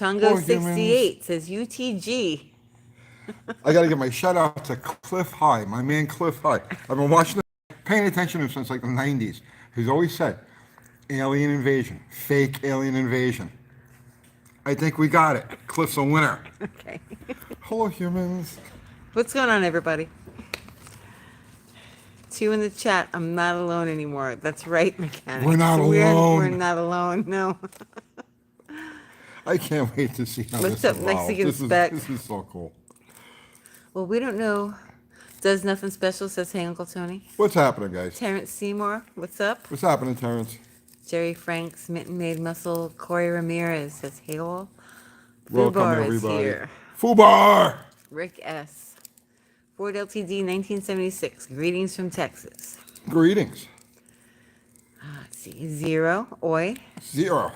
Chungo humans. 68 says UTG. I got to give my shout out to Cliff High, my man Cliff High. I've been watching, paying attention to him since like the 90s. He's always said, alien invasion, fake alien invasion. I think we got it. Cliff's a winner. Okay. Hello, humans. What's going on, everybody? 2 in the chat. I'm not alone anymore. That's right, mechanic. We're not alone. We're not alone. No. I can't wait to see how What's this up, evolves. Mexican Spec? This is so cool. Well, we don't know. Does nothing special, says Hey Uncle Tony. What's happening, guys? Terrence Seymour, what's up? What's happening, Terrence? Jerry Franks, Mitten Made Muscle, Corey Ramirez says hey all. Welcome, Fubar is everybody. here. Fubar! Rick S. Ford LTD 1976. Greetings from Texas. Greetings. Let's see. Zero. Oi. 0.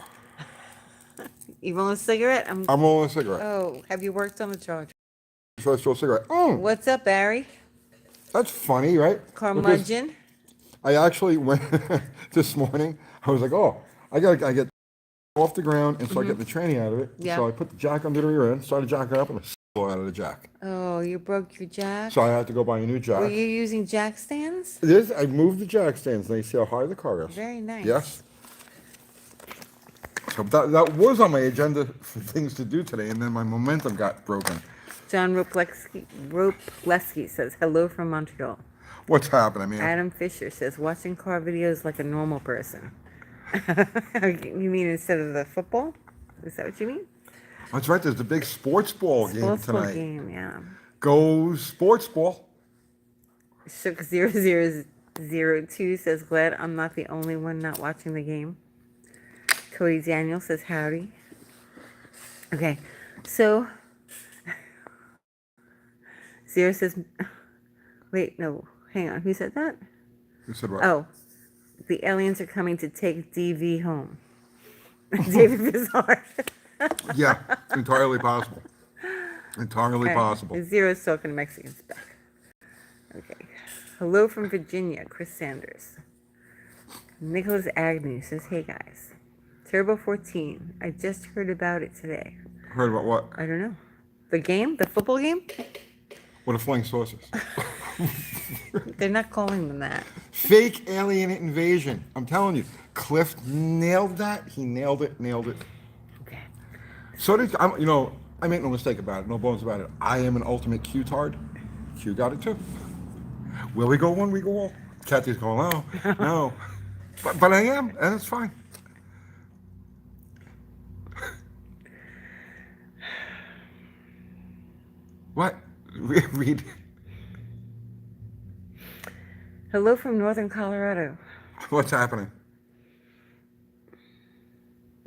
You want a cigarette? I'm rolling a cigarette. Oh, have you worked on the charger? First roll cigarette. Mm, What's up, Barry? that's funny, right? Because Carmudgeon. I actually went this morning. I was like, oh, I get off the ground and start getting the tranny out of it. Yeah. So I put the jack under the rear end, started jacking up, and it blew out of the jack. Oh, you broke your jack? So I had to go buy a new Were jack. you using jack stands? I moved the jack stands, and you see how high the car is. Very nice. Yes. So that was on my agenda for things to do today, and then my momentum got broken. John Ropleski says hello from Montreal. What's happening, man? Adam Fisher says watching car videos like a normal person. You mean instead of the football? Is that what you mean? That's right. There's the big sports ball game Sports ball tonight. game, yeah. Go sports ball. Shook 0002 says glad I'm not the only one not watching the game. Cody Daniel says howdy. Okay, so Zero says, wait, no, hang on. Who said that? You said what? Oh, the aliens are coming to take DV home. David Bizarre. Yeah, it's entirely possible. Entirely possible. Zero's talking to Mexicans back. Okay. Hello from Virginia, Chris Sanders. Nicholas Agnew says, hey guys. Turbo 14. I just heard about it today. Heard about what? I don't know. The game? The football game? What are flying saucers? They're not calling them that. Fake alien invasion. I'm telling you. Cliff nailed that. He nailed it. Okay. So did, I make no mistake about it. No bones about it. I am an ultimate Q-tard. Q got it too. Will we go one? We go all. Kathy's going, no, no. But I am, and it's fine. What? Read. Hello from Northern Colorado. What's happening?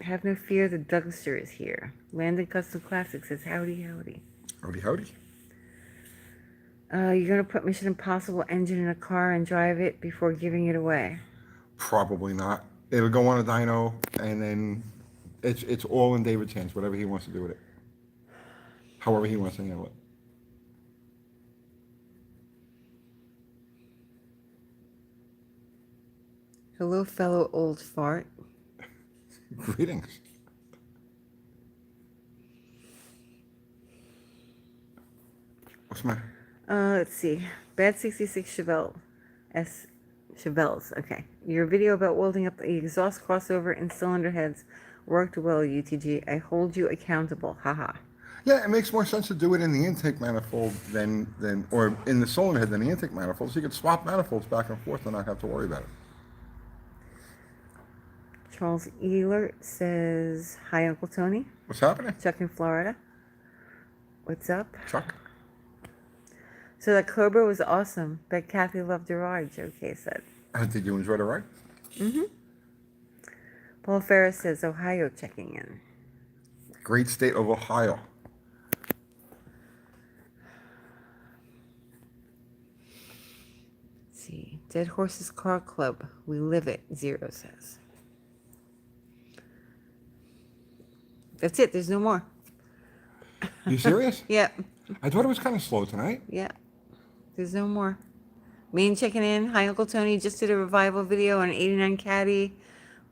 Have no fear, the Dougster is here. Landon Custom Classics says howdy, howdy. Howdy, howdy. You're going to put Mission Impossible engine in a car and drive it before giving it away? Probably not. It'll go on a dyno, and then it's all in David's hands, whatever he wants to do with it. However he wants to handle it. Hello, fellow old fart. Greetings. What's my? Let's see. Bad 66 Chevelles. Okay. Your video about welding up the exhaust crossover and cylinder heads worked well, UTG. I hold you accountable. Haha. Yeah, it makes more sense to do it in the intake manifold or in the cylinder head than the intake manifold, so you can swap manifolds back and forth and not have to worry about it. Charles Ealer says, hi, Uncle Tony. What's happening? Chuck in Florida. What's up? Chuck? So that Cobra was awesome. Bet Kathy loved the ride, Joe K said. Did you enjoy the ride? Mm-hmm. Paul Ferris says, Ohio checking in. Great state of Ohio. Let's see. Dead Horses Car Club. We live it, Zero says. That's it. There's no more. You serious? Yeah. I thought it was kind of slow tonight. Yeah. There's no more. Main checking in. Hi, Uncle Tony. Just did a revival video on 89 Caddy.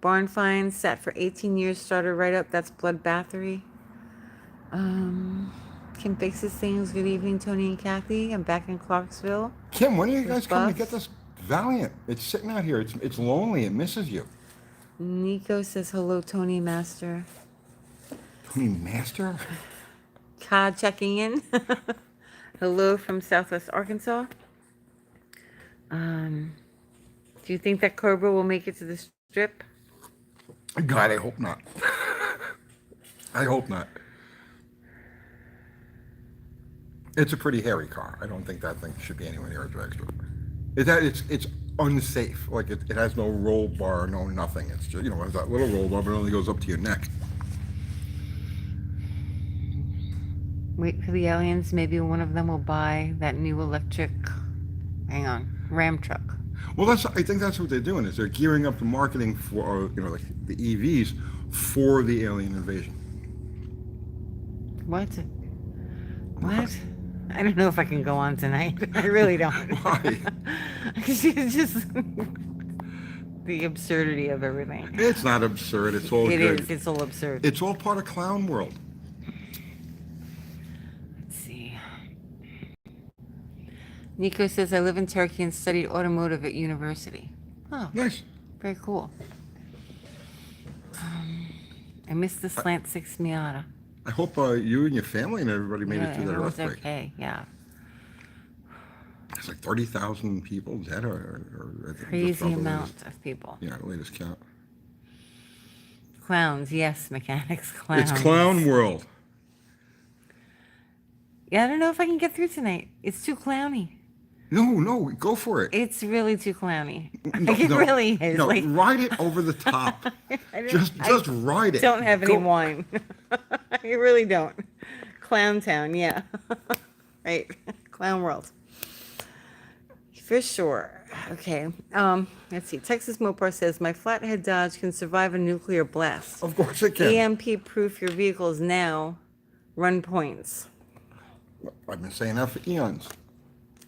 Barn finds. Sat for 18 years. Started right up. That's Blood Battery. Kim fixes things. Good evening, Tony and Kathy. I'm back in Clarksville. Kim, when are you guys coming to Buffs. get this Valiant? It's sitting out here. It's lonely. It misses you. Nico says hello, Tony Master. Tony Master? Ka checking in. Hello from Southwest Arkansas. Do you think that Cobra will make it to the strip? God, I hope not. I hope not. It's a pretty hairy car. I don't think that thing should be anywhere near a drag strip. It's unsafe. Like it has no roll bar, no nothing. It's just, it has that little roll bar, but it only goes up to your neck. Wait for the aliens. Maybe one of them will buy that new electric, Ram truck. Well, I think that's what they're doing is they're gearing up the marketing for like the EVs for the alien invasion. What? What? I don't know if I can go on tonight. I really don't. Why? It's just the absurdity of everything. It's not absurd. It's all It good. is. It's all absurd. It's all part of clown world. Let's see. Nico says, I live in Turkey and studied automotive at university. Oh, Nice. very cool. I missed the Slant 6 Miata. I hope you and your family and everybody made it through that everyone's earthquake. okay. Yeah. It's like 30,000 people dead, or I think Crazy just about the amount latest- of people. Yeah, the latest count. Clowns, yes, mechanics, clowns. It's clown world. Yeah, I don't know if I can get through tonight. It's too clowny. No, go for it. It's really too clowny. No, Like, it no, really is. No, Like, ride it over the top. I don't- just ride it. don't have any Go- wine. I really don't. Clown town, yeah. Right. Clown world. For sure. Okay. Let's see. Texas Mopar says my flathead Dodge can survive a nuclear blast. Of course it can. EMP proof your vehicles now. Run points. I've been saying that for eons.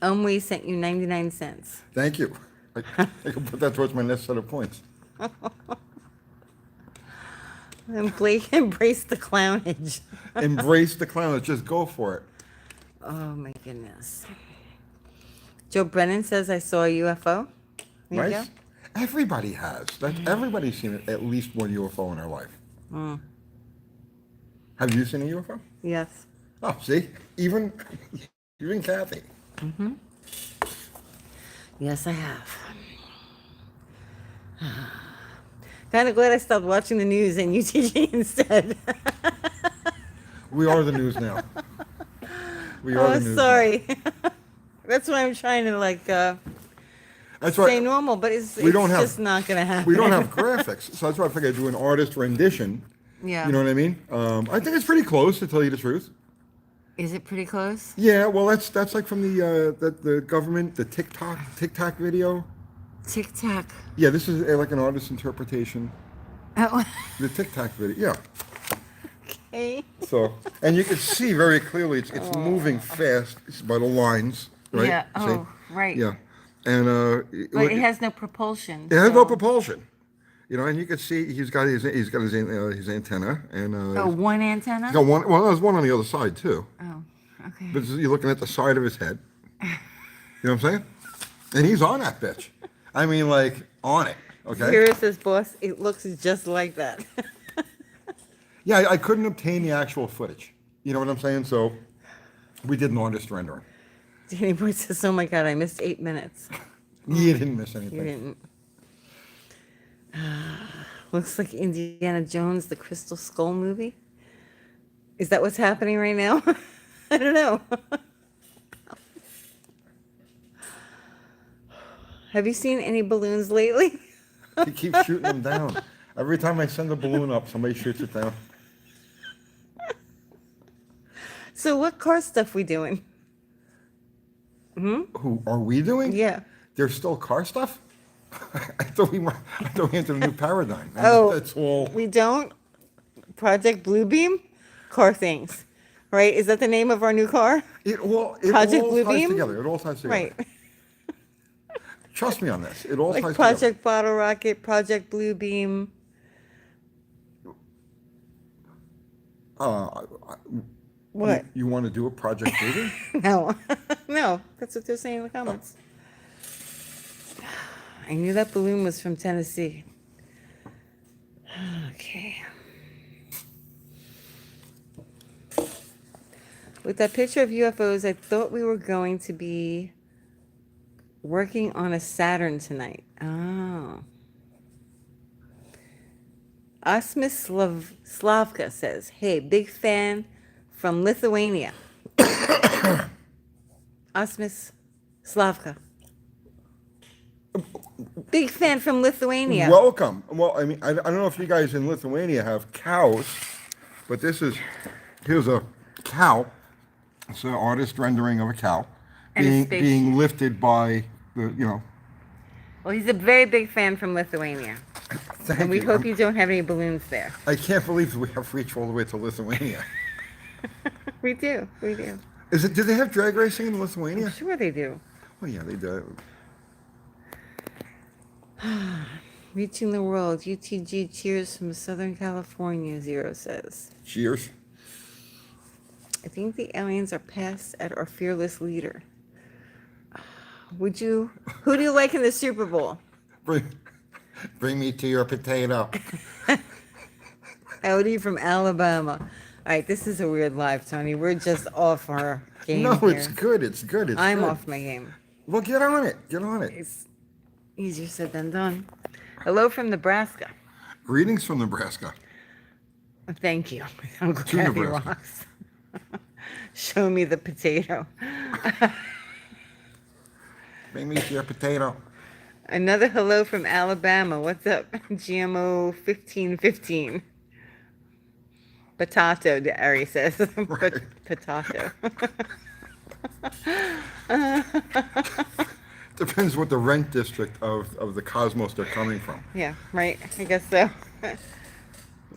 We sent you 99 cents. Thank you. I can put that towards my next set of points. And Blake embraced the clownage. Embrace the clown. Just go for it. Oh my goodness. Joe Brennan says I saw a UFO. There you Nice. Everybody has. Everybody's seen at least one UFO in their life. Have you seen a UFO? go. Yes. Oh, see, even Kathy. Yes, I have. Kind of glad I stopped watching the news and UTG instead. We are the news now. We are the Oh, news. sorry. That's why I'm trying to That's stay right. normal, but it's don't have- just not gonna happen. We don't have graphics, so that's why I figured I'd do an artist rendition. Yeah. You know what I mean? I think it's pretty close, to tell you the truth. Is it pretty close? Yeah, well, that's like from the government, the TikTok video. Tic Tac. Yeah, this is like an artist interpretation. Oh, The TikTok video. Yeah. okay. So, and you can see very clearly it's moving fast by the lines, right? Yeah. See? Oh, right. Yeah. And But it has no propulsion. it has no so- propulsion. And you can see he's got his antenna and Oh, one antenna? he's got one. Well, there's one on the other side too. Oh, okay. But you're looking at the side of his head. You know what I'm saying? And he's on that bitch. I mean, like on it. Okay. Here it says, boss, it looks just like that. Yeah, I couldn't obtain the actual footage. You know what I'm saying? So we did an artist rendering. Danny Boy says, oh my God, I missed 8 minutes. You didn't miss You anything. didn't. Looks like Indiana Jones, the Crystal Skull movie. Is that what's happening right now? I don't know. Have you seen any balloons lately? He keeps shooting them down. Every time I send a balloon up, somebody shoots it down. So what car stuff we doing? Who are we doing? Yeah. There's still car stuff? I thought we entered a new paradigm. Oh, It's all. we don't? Project Bluebeam? Car things. Right? Is that the name of our new car? It Project all ties Bluebeam? together. It all ties together. Right. Trust me on this. It all Like ties together. Project Bottle Rocket, Project Bluebeam. Uh, What? you want to do a project movie? No. No, that's what they're saying in the comments. I knew that balloon was from Tennessee. Okay. With that picture of UFOs, I thought we were going to be working on a Saturn tonight. Oh. Osmus Slavka says, hey, big fan from Lithuania. Osmus Slavka. Big fan from Lithuania. Welcome. Well, I mean, I don't know if you guys in Lithuania have cows, but here's a cow. It's an artist rendering of a cow And a being spaceship. lifted by the. Well, he's a very big fan from Lithuania. Thank And we you. hope you don't have any balloons there. I can't believe we have reached all the way to Lithuania. We do. We do. Do they have drag racing in Lithuania? I'm sure they do. Oh yeah, they do. Reaching the world. UTG cheers from Southern California, Zero says. Cheers. I think the aliens are past at our fearless leader. Who do you like in the Super Bowl? Bring me to your potato. Howdy from Alabama. All right, this is a weird live, Tony. We're just off our game No, here. it's good. It's good. It's I'm good. off my game. Well, get on it. Get on it. It's easier said than done. Hello from Nebraska. Greetings from Nebraska. Thank you. I'm glad To he Nebraska. rocks. Show me the potato. Bring me to your potato. Another hello from Alabama. What's up? GMO 1515. Potato, Ari says. Potato. Depends what the rent district of the cosmos they're coming from. Yeah, right. I guess so.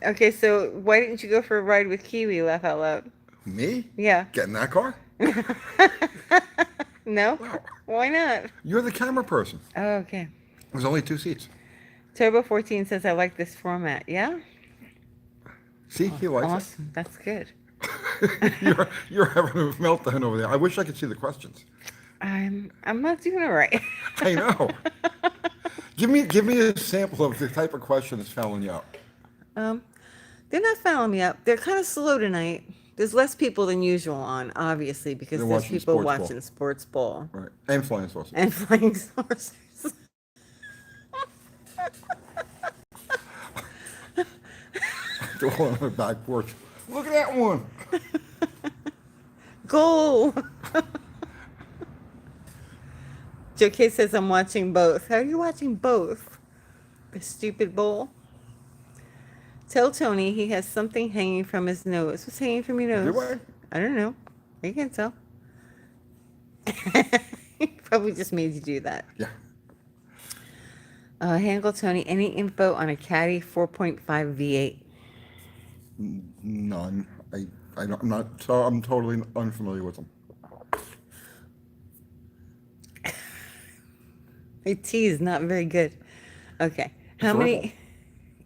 Okay, so why didn't you go for a ride with Kiwi? Laugh out loud. Me? Yeah. Get in that car? No? Wow. Why not? You're the camera person. Oh, okay. There's only 2 seats. Turbo 14 says, I like this format. Yeah? See, he likes Awesome. That's good. it. You're having a meltdown over there. I wish I could see the questions. I'm not doing it right. I know. Give me a sample of the type of question that's fouling you out. They're not fouling me up. They're kind of slow tonight. There's less people than usual on, obviously, because They're there's watching people sports ball. watching sports ball Right. And flying saucers. and flying saucers. The one on the back porch. Look at that one. Goal. Joe K says I'm watching both. How are you watching both? The stupid bowl. Tell Tony he has something hanging from his nose. What's hanging from your nose? Do I? I don't know. You can't tell. He probably just made you do that. Yeah. Handle Tony, any info on a Caddy 4.5 V8? None. I don't, I'm not. So I'm totally unfamiliar with them. The tea is not very good. Okay. How It's many? herbal.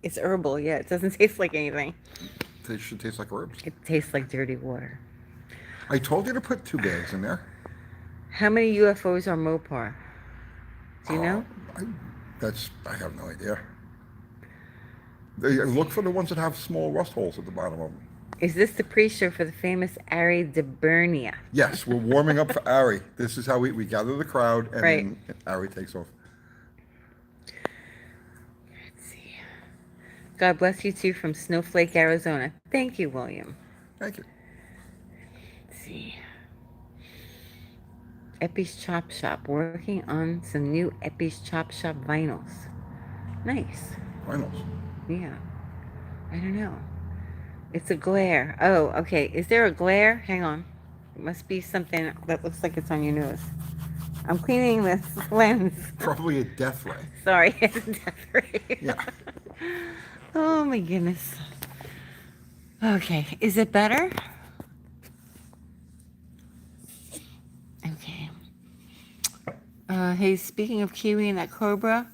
It's herbal. Yeah, it doesn't taste like anything. They should taste like herbs. It tastes like dirty water. I told you to put 2 bags in there. How many UFOs are Mopar? Do you know? I have no idea. They look for the ones that have small rust holes at the bottom of them. Is this the pre-show for the famous Ari de Bernia? Yes, we're warming up for Ari. This is how we gather the crowd, and Right. then Ari takes off. Let's see. God bless you too from Snowflake, Arizona. Thank you, William. Thank you. Let's see. Epi's Chop Shop. Working on some new Epi's Chop Shop vinyls. Nice. Finals. Yeah. I don't know. It's a glare. Oh, okay. Is there a glare? Hang on. It must be something that looks like it's on your nose. I'm cleaning this lens. Probably a death ray. Sorry. It's a death ray. Yeah. Oh my goodness. Okay. Is it better? Okay. Hey, speaking of Kiwi and that Cobra,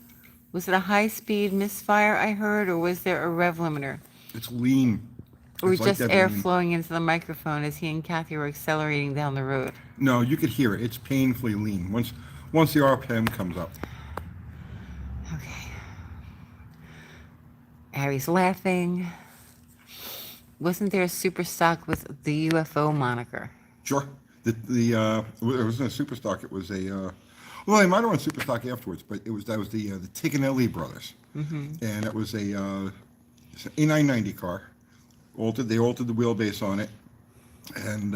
was it a high-speed misfire I heard, or was there a rev limiter? It's lean. Or It's like just that air lean. flowing into the microphone as he and Kathy were accelerating down the road. No, you could hear it. It's painfully lean. Once the RPM comes up. Okay. Harry's laughing. Wasn't there a super stock with the UFO moniker? Sure. It wasn't a super stock. It was a well, they might have run super stock afterwards, but that was the Tiganelli brothers, and it was it's an A990 car. They altered the wheelbase on it, and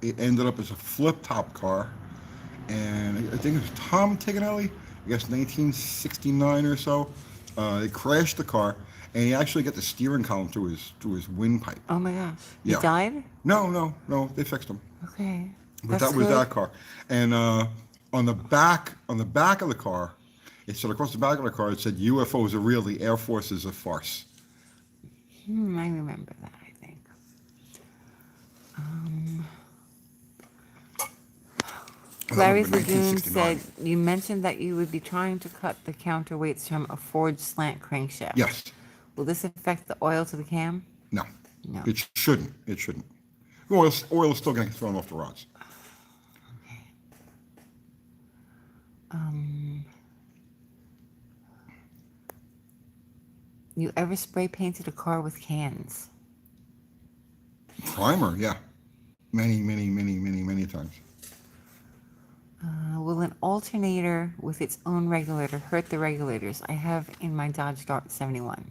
it ended up as a flip top car. And I think it was Tom Tiganelli, I guess 1969 or so. They crashed the car, and he actually got the steering column through his windpipe. Oh my gosh. He Yeah. died? No, they fixed him. Okay. But That's that was good. that car. And on the back of the car, it said across the back of the car, it said UFOs are real, the Air Force is a farce. I remember that, I think. And that Larry's would've been Lagoon 1969. said, you mentioned that you would be trying to cut the counterweights from a forged slant crankshaft. Yes. Will this affect the oil to the cam? No. No. It shouldn't. It shouldn't. Oil is still going to get thrown off the rods. You ever spray painted a car with cans? Primer, yeah. Many times. Will an alternator with its own regulator hurt the regulators I have in my Dodge Dart 71?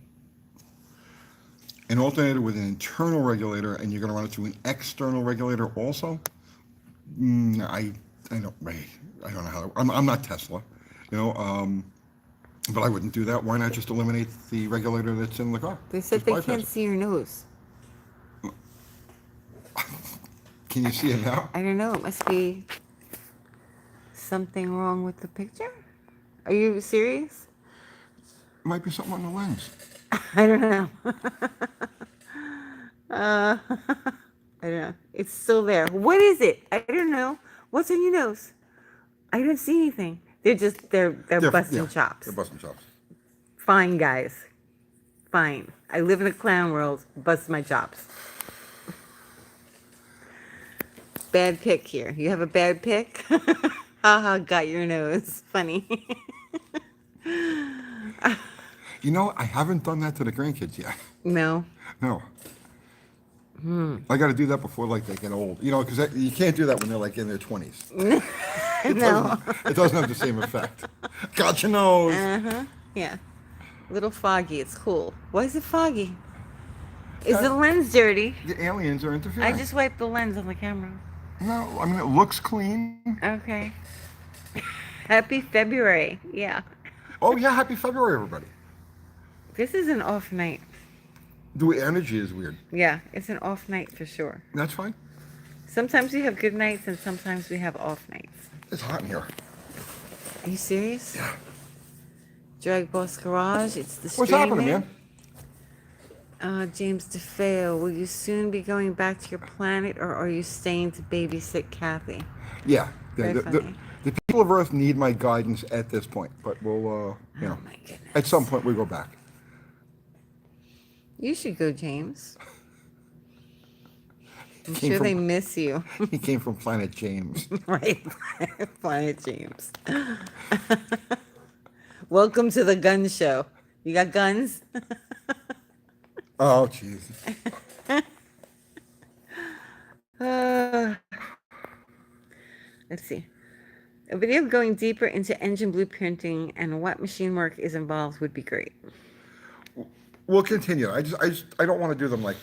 An alternator with an internal regulator, and you're going to run it through an external regulator also? I don't know how. I'm not Tesla, but I wouldn't do that. Why not just eliminate the regulator that's in the car? They said Just they bypass can't it. see your nose. Can you see it now? I don't know. It must be something wrong with the picture. Are you serious? Might be something on the lens. I don't know. I don't know. It's still there. What is it? I don't know. What's on your nose? I don't see anything. They're busting chops. They're busting chops. Fine, guys. Fine. I live in a clown world. Bust my chops. Bad pick here. You have a bad pick? Haha, got your nose. Funny. I haven't done that to the grandkids yet. No. No. I got to do that before they get old. Because you can't do that when they're in their 20s. No. It doesn't have the same effect. Got your nose. Yeah. Little foggy. It's cool. Why is it foggy? Is the lens dirty? The aliens are interfering. I just wiped the lens on the camera. No, I mean, it looks clean. Okay. Happy February. Yeah. Oh, yeah, happy February, everybody. This is an off night. The energy is weird. Yeah, it's an off night for sure. That's fine. Sometimes we have good nights and sometimes we have off nights. It's hot in here. Are you serious? Yeah. Drag Boss Garage. It's the What's streaming. happening, man? James DeFeo, will you soon be going back to your planet or are you staying to babysit Kathy? Yeah. Very funny. The people of Earth need my guidance at this point, but we'll, Oh my goodness. at some point we go back. You should go, James. I'm Came sure from- they miss you. He came from Planet James. Right, Planet James. Welcome to the gun show. You got guns? Oh, jeez. Let's see. A video going deeper into engine blueprinting and what machine work is involved would be great. We'll continue. I don't want to do them like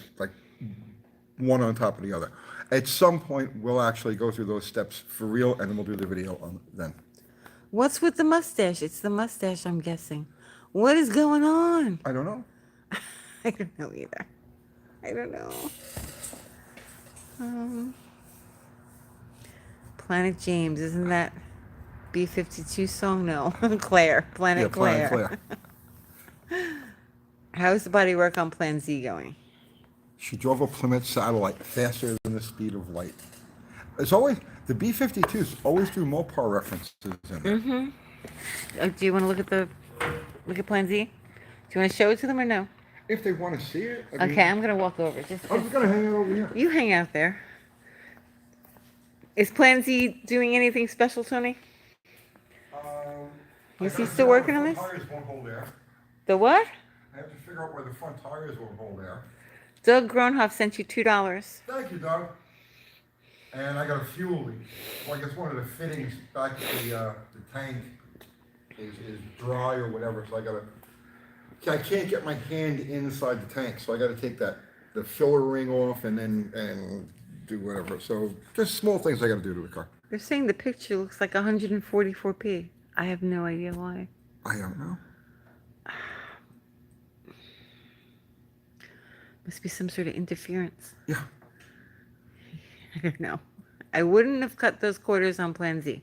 one on top of the other. At some point, we'll actually go through those steps for real, and then we'll do the video on then. What's with the mustache? It's the mustache, I'm guessing. What is going on? I don't know. I don't know either. I don't know. Planet James, isn't that B-52 song? No. Claire. Planet Yeah, Claire. Planet Claire. How's the body work on Plan Z going? She drove a Plymouth satellite faster than the speed of light. It's always the B-52s always do Mopar references in there. Do you want to look at Plan Z? Do you want to show it to them or no? If they want to see it, I mean, Okay, I'm gonna walk over. I'm just gonna hang out over here. You hang out there. Is Plan Z doing anything special, Tony? I Is he gotta still figure out working on where the this? front tires won't hold air. The what? I have to figure out where the front tires won't hold air. Doug Gronhoff sent you $2. Thank you, Doug. And I got a fuel leak. Well, I guess one of the fittings back at the tank is dry or whatever, so I can't get my hand inside the tank, so I gotta take the filler ring off and do whatever. So just small things I gotta do to the car. They're saying the picture looks like 144p. I have no idea why. I don't know. Must be some sort of interference. Yeah. I don't know. I wouldn't have cut those quarters on Plan Z.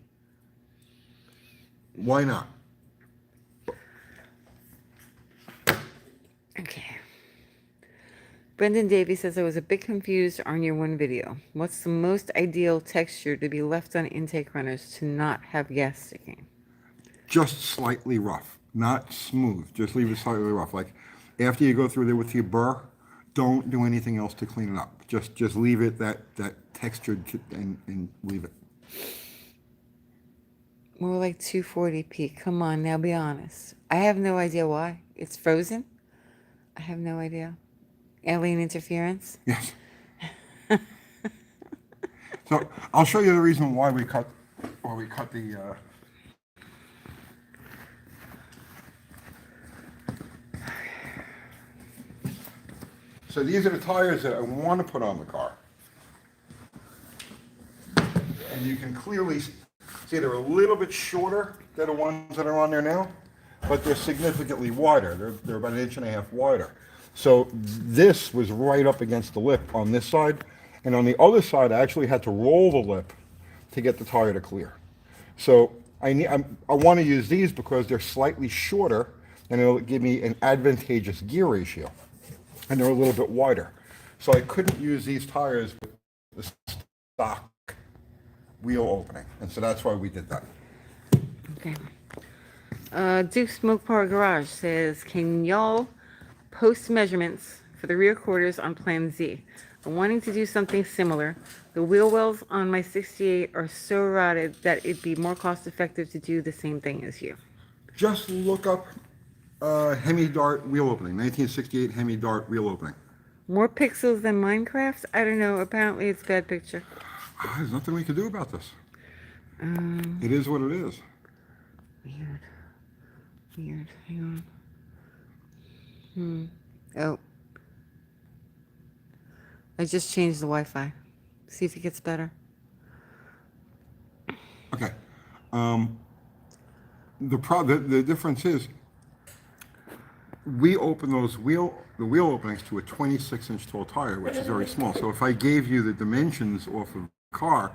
Why not? Okay. Brendan Davies says I was a bit confused on your one video. What's the most ideal texture to be left on intake runners to not have gas sticking? Just slightly rough, not smooth. Just leave it slightly rough. Like after you go through there with your burr, don't do anything else to clean it up. Just leave it that textured and leave it. More like 240p. Come on, now be honest. I have no idea why. It's frozen? I have no idea. Alien interference? Yes. So I'll show you the reason why we cut the. So these are the tires that I want to put on the car, and you can clearly see they're a little bit shorter than the ones that are on there now, but they're significantly wider. They're about 1.5 inches wider. So this was right up against the lip on this side, and on the other side I actually had to roll the lip to get the tire to clear. So I want to use these because they're slightly shorter and it'll give me an advantageous gear ratio, and they're a little bit wider. So I couldn't use these tires with the stock wheel opening, and so that's why we did that. Okay. Duke Smoke Power Garage says, can y'all post measurements for the rear quarters on Plan Z? I'm wanting to do something similar. The wheel wells on my 68 are so rotted that it'd be more cost effective to do the same thing as you. Just look up Hemi Dart wheel opening, 1968 Hemi Dart wheel opening. More pixels than Minecraft? I don't know. Apparently it's a bad picture. There's nothing we can do about this. It is what it is. Weird. Weird. Hang on. Oh. I just changed the Wi-Fi. See if it gets better. Okay. The difference is we open the wheel openings to a 26-inch tall tire, which is very small. So if I gave you the dimensions off of the car,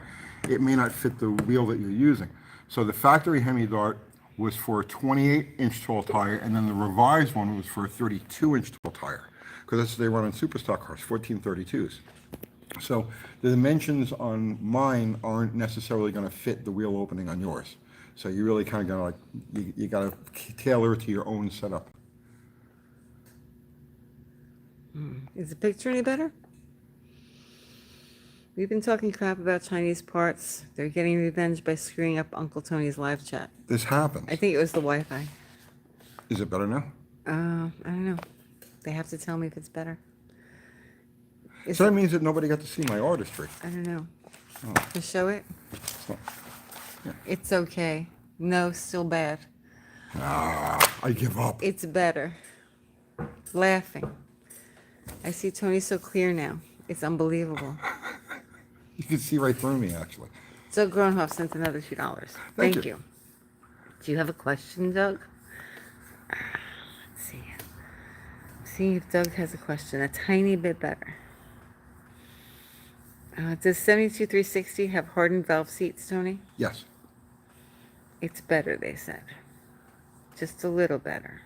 it may not fit the wheel that you're using. So the factory Hemi Dart was for a 28-inch tall tire, and then the revised one was for a 32-inch tall tire, because that's what they run on superstock cars, 1432s. So the dimensions on mine aren't necessarily going to fit the wheel opening on yours. So you really kind of got to you got to tailor it to your own setup. Is the picture any better? We've been talking crap about Chinese parts. They're getting revenge by screwing up Uncle Tony's live chat. This happens. I think it was the Wi-Fi. Is it better now? I don't know. They have to tell me if it's better. So that means that nobody got to see my artistry. I don't know. To show it? So, It's okay. No, still bad. I give up. It's better. Laughing. I see Tony so clear now. It's unbelievable. You can see right through me, actually. Doug Gronhoff sent another $2. Thank you. Do you have a question, Doug? Let's see. See if Doug has a question. A tiny bit better. Does 72360 have hardened valve seats, Tony? Yes. It's better, they said. Just a little better.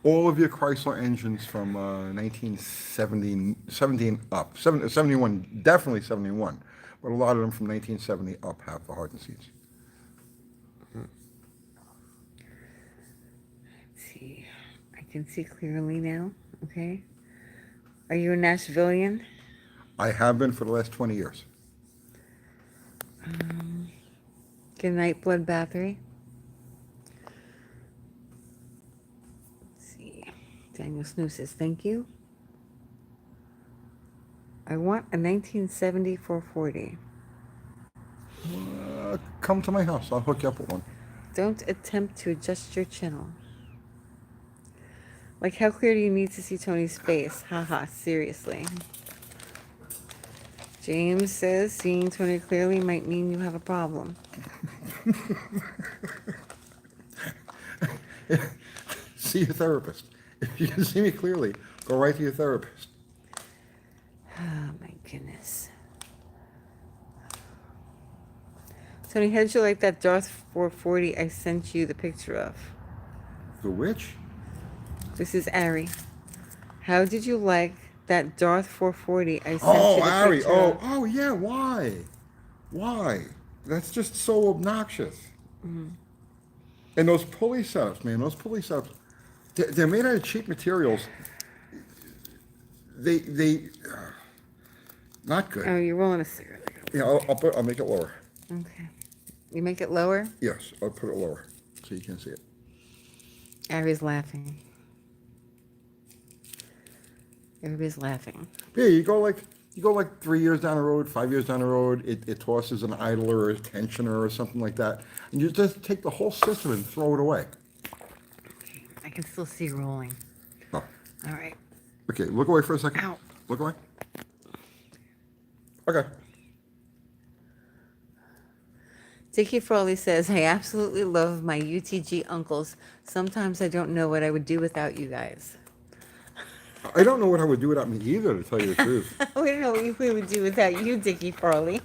All of your Chrysler engines from 1970, 17 up, 71, definitely 71, but a lot of them from 1970 up have the hardened seats. Let's see. I can see clearly now. Okay. Are you a Nashvilleian? I have been for the last 20 years. Good night, Blood Battery. Let's see. Daniel Snoo says, thank you. I want a 1970 440. Come to my house. I'll hook you up with one. Don't attempt to adjust your channel. Like, how clear do you need to see Tony's face? Haha, seriously. James says, seeing Tony clearly might mean you have a problem. See your therapist. If you can see me clearly, go right to your therapist. Oh, my goodness. Tony, how did you like that Darth 440 I sent you the picture of? The witch? This is Ari. How did you like that Darth 440 I sent Oh, you the Ari. picture Oh, of? oh, yeah. Why? Why? That's just so obnoxious. Mm-hmm. And those pulley setups, man. Those pulley setups. They're made out of cheap materials. They, not good. Oh, you're rolling a cigarette. Yeah, I'll make it lower. Okay. You make it lower? Yes, I'll put it lower so you can see it. Ari's laughing. Everybody's laughing. Yeah, you go like 3 years down the road, 5 years down the road, it tosses an idler or a tensioner or something like that. And you just take the whole system and throw it away. Okay. I can still see rolling. Oh. All right. Okay, look away for a second. Ow. Look away. Okay. Dickie Frawley says, I absolutely love my UTG uncles. Sometimes I don't know what I would do without you guys. I don't know what I would do without me either, to tell you the truth. We don't know what we would do without you, Dickie Frawley.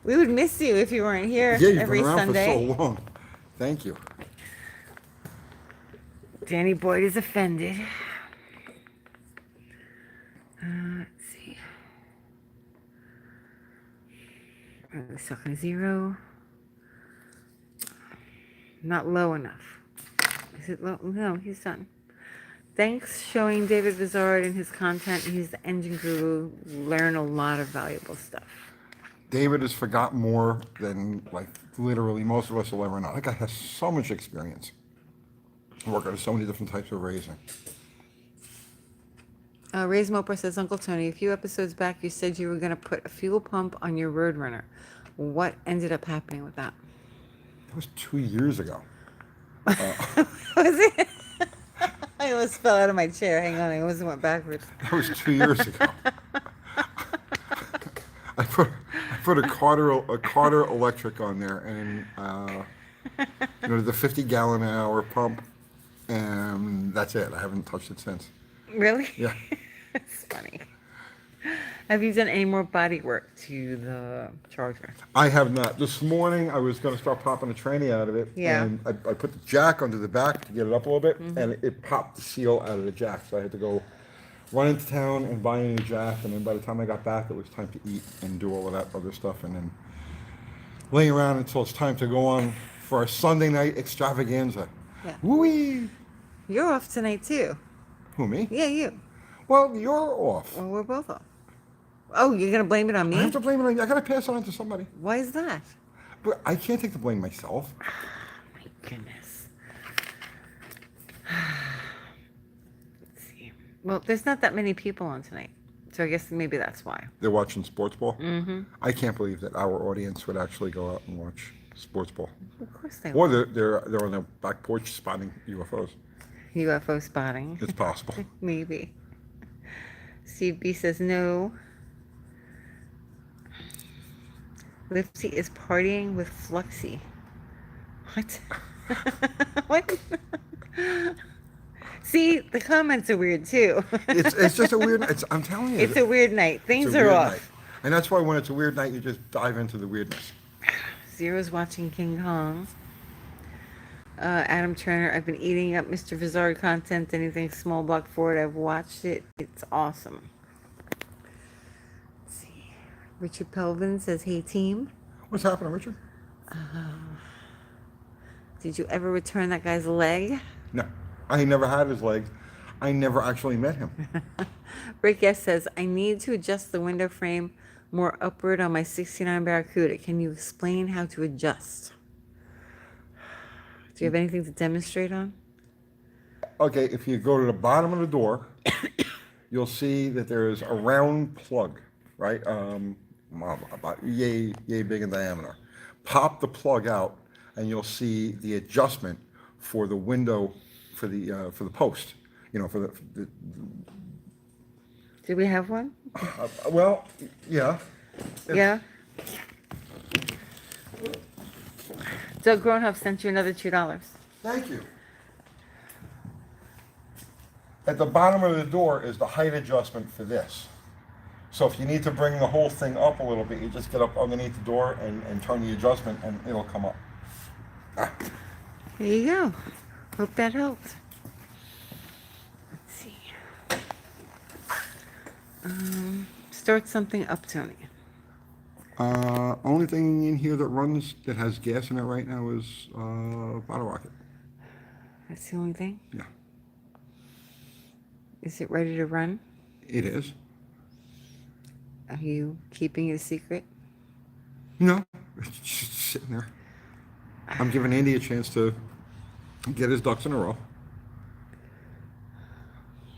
We would miss you if you weren't here Yeah, you've every been around Sunday. for so long. Thank you. Danny Boyd is offended. Let's see. We're stuck on 0. Not low enough. Is it low? No, he's done. Thanks showing David Vizard and his content. He's the engine guru. Learn a lot of valuable stuff. David has forgotten more than, like, literally most of us will ever know. That guy has so much experience. Working on so many different types of raising. Ray's Moper says, Uncle Tony, a few episodes back you said you were going to put a fuel pump on your Roadrunner. What ended up happening with that? That was 2 years ago. Was it? I almost fell out of my chair. Hang on, I almost went backwards. That was 2 years ago. I put a Carter electric on there, and the 50-gallon-an-hour pump, and that's it. I haven't touched it since. Really? Yeah. It's funny. Have you done any more body work to the Charger? I have not. This morning, I was going to start popping the tranny out of it. Yeah. And I put the jack under the back to get it up a little bit, and it popped the seal out of the jack. So I had to go run into town and buy a new jack. And then by the time I got back, it was time to eat and do all of that other stuff. And then laying around until it's time to go on for our Sunday night extravaganza. Yeah. Woo-wee! You're off tonight, too. Who, me? Yeah, you. Well, you're off. Well, we're both off. Oh, you're going to blame it on me? I have to blame it on you. I got to pass it on to somebody. Why is that? But I can't take the blame myself. My goodness. Let's see. Well, there's not that many people on tonight, so I guess maybe that's why. They're watching sports ball. Mm-hmm. I can't believe that our audience would actually go out and watch sports ball. Of course they Or will. they're on their back porch spotting UFOs. UFO spotting. It's possible. Maybe. Steve B says no. Lipsy is partying with Fluxy. What? What? See, the comments are weird too. It's just a weird. I'm telling you. It's a weird night. it's Things a are weird off. night. And that's why when it's a weird night, you just dive into the weirdness. Zero's watching King Kong. Adam Turner, I've been eating up Mr. Vizard content. Anything small block forward, I've watched it. It's awesome. Let's see. Richard Pelvin says, hey team. What's happening, Richard? Did you ever return that guy's leg? No, I never had his legs. I never actually met him. Rick S says, I need to adjust the window frame more upward on my 69 Barracuda. Can you explain how to adjust? Do you have anything to demonstrate on? Okay, if you go to the bottom of the door, you'll see that there is a round plug, right? About yay big in diameter. Pop the plug out, and you'll see the adjustment for the window for the post. You know, for the Do we have one? well, yeah. Yeah. Doug Groenhoff sent you another $2. Thank you. At the bottom of the door is the height adjustment for this. So if you need to bring the whole thing up a little bit, you just get up underneath the door and turn the adjustment and it'll come up. Ah. There you go. Hope that helped. Let's see. Start something up, Tony. Only thing in here that has gas in it right now is bottle rocket. That's the only thing? Yeah, Is it ready to run? it is. Are you keeping it a secret? No, it's just sitting there. I'm giving Andy a chance to get his ducks in a row.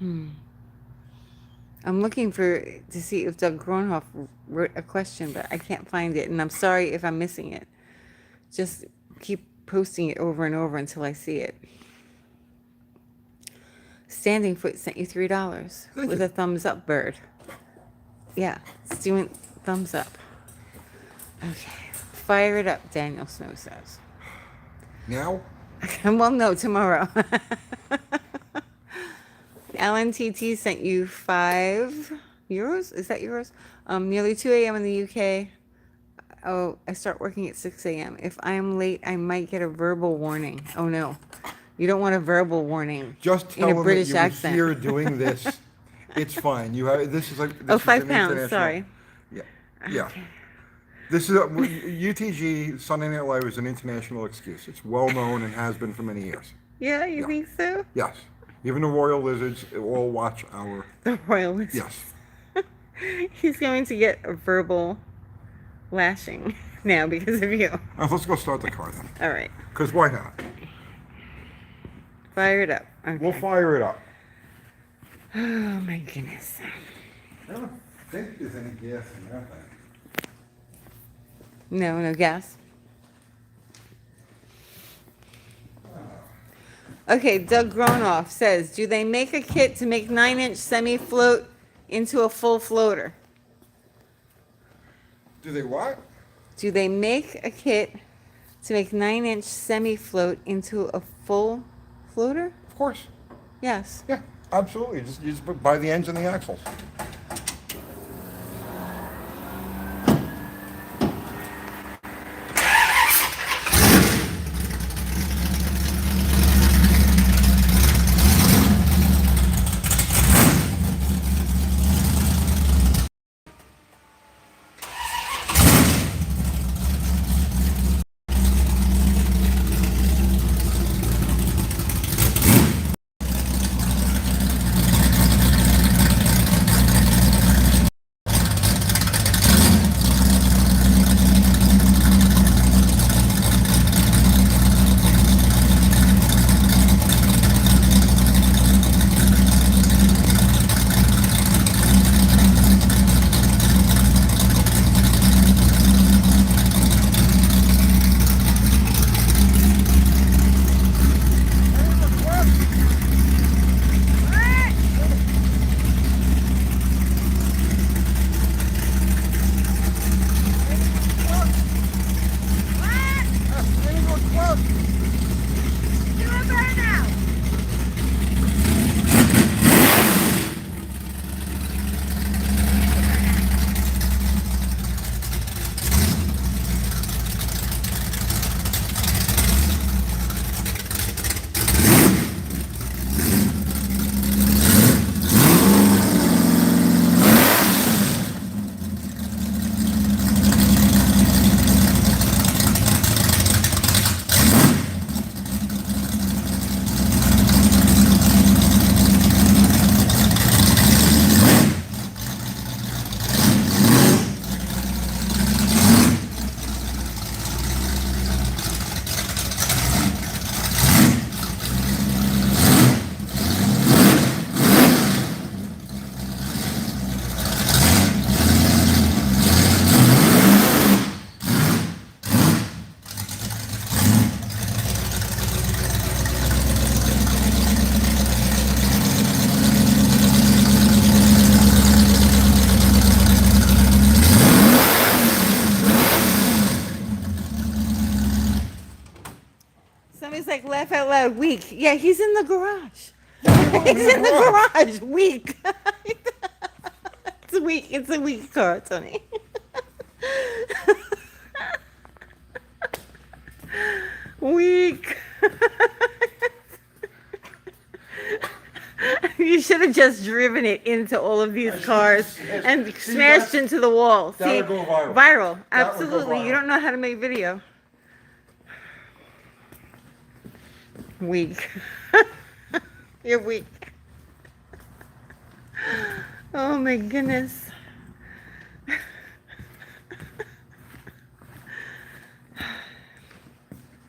I'm looking to see if Doug Groenhoff wrote a question, but I can't find it, and I'm sorry if I'm missing it. Just keep posting it over and over until I see it. Standing Foot sent you $3 Thank with you. a thumbs up bird. Yeah, it's doing thumbs up. Okay, fire it up, Daniel Snow says. Now, Well, no, tomorrow. Alan TT sent you €5. Is that euros? Nearly 2 a.m. in the UK. Oh, I start working at 6 a.m. If I am late, I might get a verbal warning. Oh no, you don't want a verbal warning. just tell in a him British that you accent. were here doing this. It's fine. You have this is like this Oh, is £5. an international- Sorry. Yeah, yeah. This is UTG Sunday Night Live is an international excuse. It's well known and has been for many years. Yeah, you think so? Yes, even the royal lizards all watch our. The royal lizard. Yes. He's going to get a verbal lashing now because of you. Let's go start the car then. All right, Because why not? fire it up. Okay. We'll fire it up. Oh my goodness. I don't think there's any gas in that thing. No gas. Okay, Doug Groenhoff says, do they make a kit to make 9-inch semi-float into a full floater? Do they what? Do they make a kit to make 9-inch semi-float into a full floater? Of course. Yes. Yeah, absolutely. You just buy the ends and the axles. Laugh out loud. Weak. Yeah, he's in the garage. He's in the garage. Weak. It's a weak. It's a weak car, Tony. Weak. You should have just driven it into all of these cars and smashed into the wall. That would go viral. Viral. That would go Absolutely. You viral. don't know how to make video. Weak. You're weak. Oh my goodness.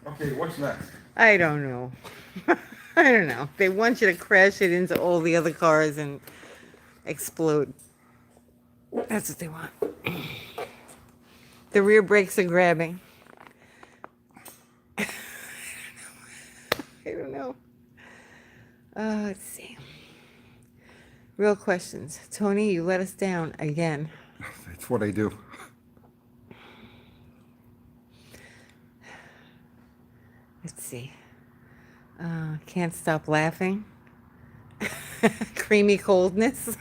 Okay, what's next? I don't know. I don't know. They want you to crash it into all the other cars and explode. That's what they want. The rear brakes are grabbing. I don't know. Let's see. Real questions. Tony, you let us down again. It's what I do. Let's see. Can't stop laughing. Creamy coldness.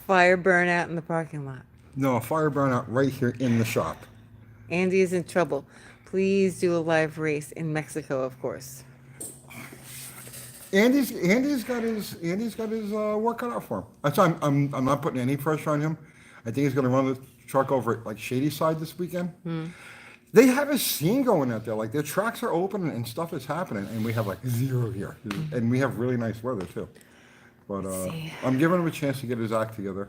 Fire burnout in the parking lot. No, a fire burnout right here in the shop. Andy is in trouble. Please do a live race in Mexico, of course. Andy's got his work cut out for him. That's why I'm not putting any pressure on him. I think he's going to run the truck over at like Shady Side this weekend. They have a scene going out there. Like their tracks are open and stuff is happening, and we have like 0 here, and we have really nice weather too. But I'm giving him a chance to get his act together.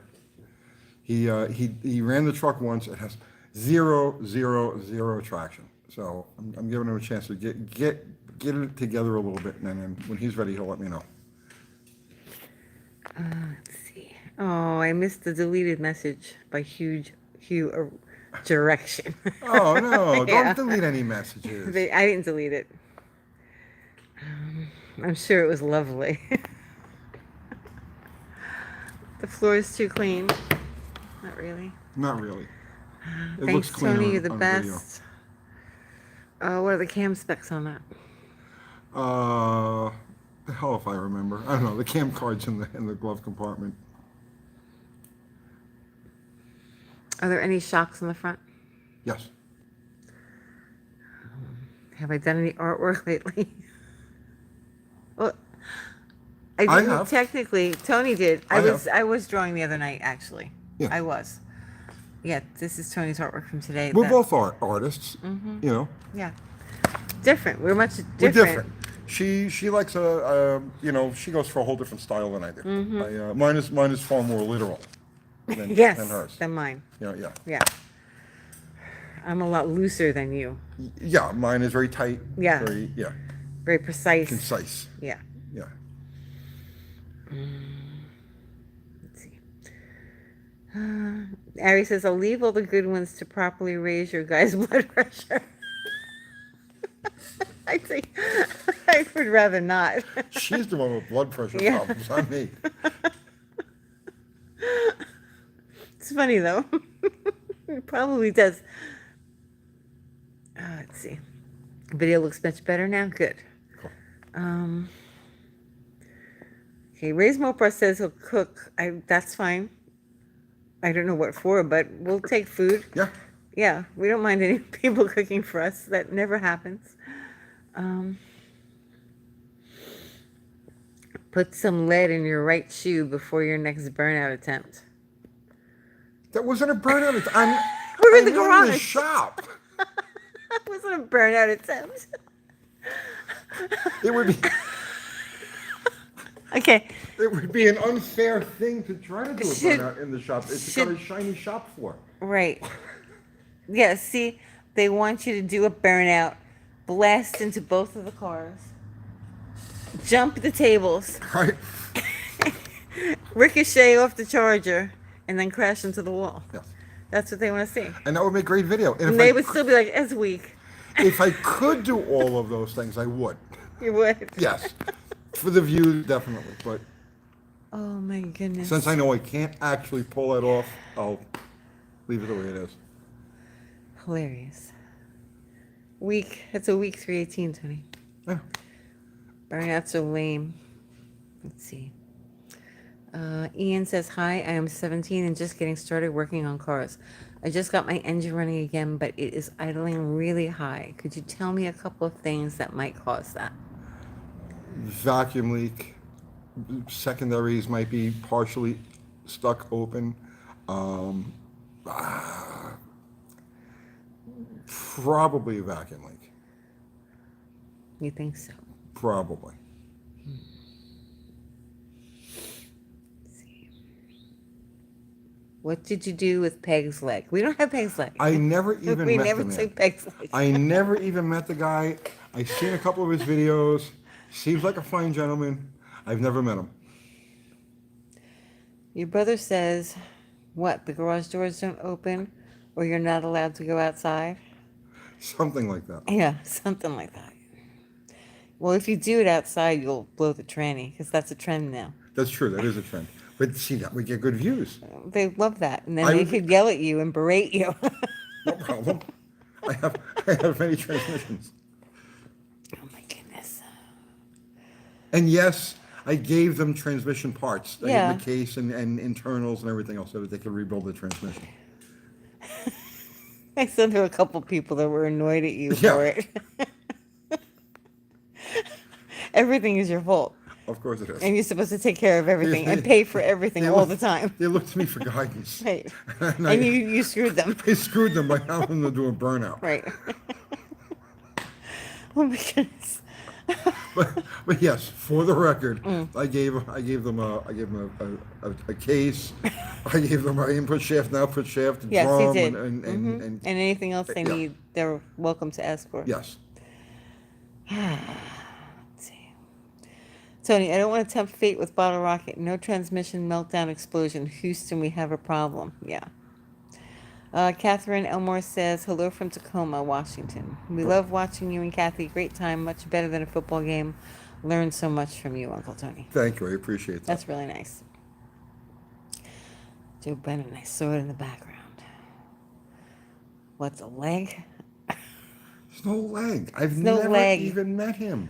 He ran the truck once. It has 0 traction. So I'm giving him a chance to get it together a little bit, and then when he's ready, he'll let me know. Let's see. Oh, I missed the deleted message by Hugh Direction. Oh no! Yeah. Don't delete any messages. I didn't delete it. I'm sure it was lovely. The floor is too clean. Not really. Not really. It Thanks, clean Tony. on- You're the on video. best. What are the cam specs on that? The hell if I remember. I don't know. The cam card's in the glove compartment. Are there any shocks in the front? Yes. Have I done any artwork lately? Well, I didn't have. technically. Tony did. I I was drawing the other night, actually. Yeah. I was. Yeah, this is Tony's artwork from today. We're both artists. You know. Yeah. Different. We're much different. We're different. She likes she goes for a whole different style than I do. Mine is far more literal than, Yes, than hers. than mine. Yeah. Yeah. I'm a lot looser than you. Yeah, mine is very tight. Yeah. Very precise. Concise. Yeah. Yeah. Let's see. Ari says, I'll leave all the good ones to properly raise your guy's blood pressure. I think I would rather not. She's the one with blood pressure Yeah. problems, not me. It's funny though. It probably does. Let's see. Video looks much better now. Good. Cool. Okay, Ray's Mopar says he'll cook. That's fine. I don't know what for, but we'll take food. Yeah. Yeah, we don't mind any people cooking for us. That never happens. Put some lead in your right shoe before your next burnout attempt. That wasn't a burnout. We're in the I'm garage. the shop. That wasn't a burnout attempt. It would be. Okay. It would be an unfair thing to try to do a Should- burnout in the shop. It's got a shiny shop floor. Right. Yeah, see, they want you to do a burnout, blast into both of the cars, jump the tables, Right? ricochet off the charger, and then crash into the wall. Yes. That's what they want to see. And that would make great video. And And if they I would could- still be like, it's weak. if I could do all of those things, I would. You would. Yes. For the view, definitely. But Oh my goodness. since I know I can't actually pull that off, I'll leave it the way it is. Hilarious. Week. That's a week 318, Tony. Yeah. Burnouts are lame. Let's see. Ian says, hi, I am 17 and just getting started working on cars. I just got my engine running again, but it is idling really high. Could you tell me a couple of things that might cause that? Vacuum leak. Secondaries might be partially stuck open. Um, Probably a vacuum leak. You think so? Probably. Let's see. What did you do with Peg's leg? We don't have Peg's leg. I never even We met never the man. took Peg's leg. I never even met the guy. I've seen a couple of his videos. Seems like a fine gentleman. I've never met him. Your brother says, what, the garage doors don't open or you're not allowed to go outside? Something like that. Yeah, something like that. Well, if you do it outside, you'll blow the tranny because that's a trend now. That's true. That is a trend. But see, that we get good views. They love that. And then I they would- could yell at you and berate you. No problem. I have many transmissions. Oh my goodness. And yes, I gave them transmission parts. I Yeah. gave the case and internals and everything else so that they could rebuild the transmission. I said there were a couple people that were annoyed at you Yeah. for it. Everything is your fault. Of course it is. And you're supposed to take care of everything and pay for everything They all look- the time. They look to me for guidance. Right. And And you screwed them. I screwed them by having them do a burnout. Right. Oh my goodness. But yes, for the record, Mm. I gave them a case. I gave them an input shaft and output shaft, a Yes, drum, he did. and anything else they yeah. need, they're welcome to ask for. yes. Let's see. Tony, I don't want to tempt fate with bottle rocket. No transmission meltdown explosion. Houston, we have a problem. Yeah. Catherine Elmore says, hello from Tacoma, Washington. We love watching you and Kathy. Great time. Much better than a football game. Learned so much from you, Uncle Tony. Thank you. I appreciate that. That's really nice. Joe Brennan, I saw it in the background. What's a leg? There's no leg. I've no never leg. even met him.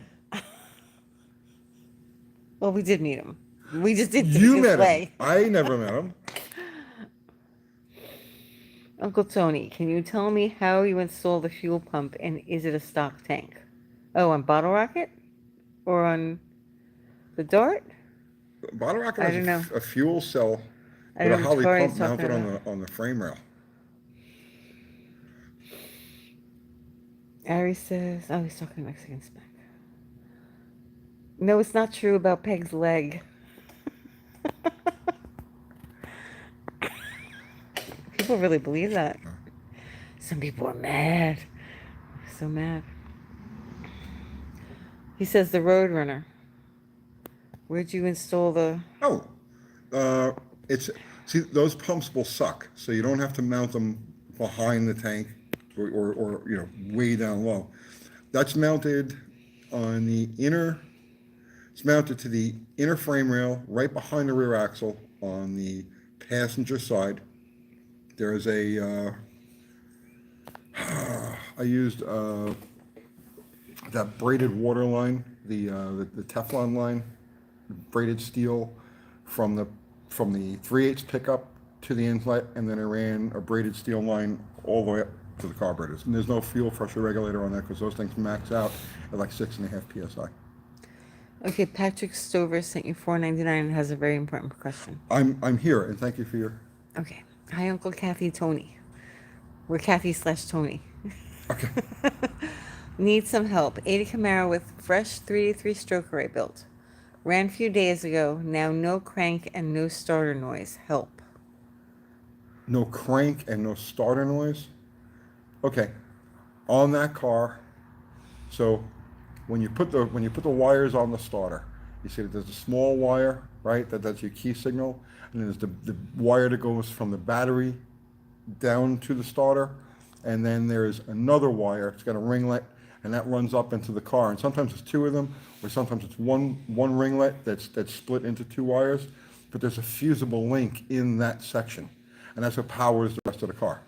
Well, we did meet him. We just did You his met leg. him. I never met him. Uncle Tony, can you tell me how you install the fuel pump and is it a stock tank? Oh, on Bottle Rocket? Or on the Dart? Bottle rocket I has don't know. a fuel cell I with a don't know Holly what car pump he's mounted talking on the frame rail. Ari says, oh, he's talking Mexican spec. No, it's not true about Peg's leg. People really believe that. Some people are mad. So mad. He says the Roadrunner. Where'd you install the... Oh, it's see those pumps will suck, so you don't have to mount them behind the tank or you know way down low. That's mounted on the inner. It's mounted to the inner frame rail, right behind the rear axle on the passenger side. There is a. I used that braided water line, the Teflon line, braided steel from the 3/8 pickup to the inlet, and then I ran a braided steel line all the way up to the carburetors. And there's no fuel pressure regulator on that because those things max out at like 6.5 psi. Okay, Patrick Stover sent you $4.99 and has a very important question. I'm here, and thank you for your. Okay. Hi, Uncle Kathy Tony. We're Kathy/Tony. Okay. Need some help. 80 Camaro with fresh 383 stroker I built. Ran a few days ago. Now no crank and no starter noise. Help. No crank and no starter noise. Okay. On that car, so when you put the wires on the starter, you see that there's a small wire, right? That's your key signal, and then there's the wire that goes from the battery down to the starter, and then there's another wire. It's got a ringlet, and that runs up into the car. And sometimes it's two of them, or sometimes it's one ringlet that's split into two wires. But there's a fusible link in that section, and that's what powers the rest of the car.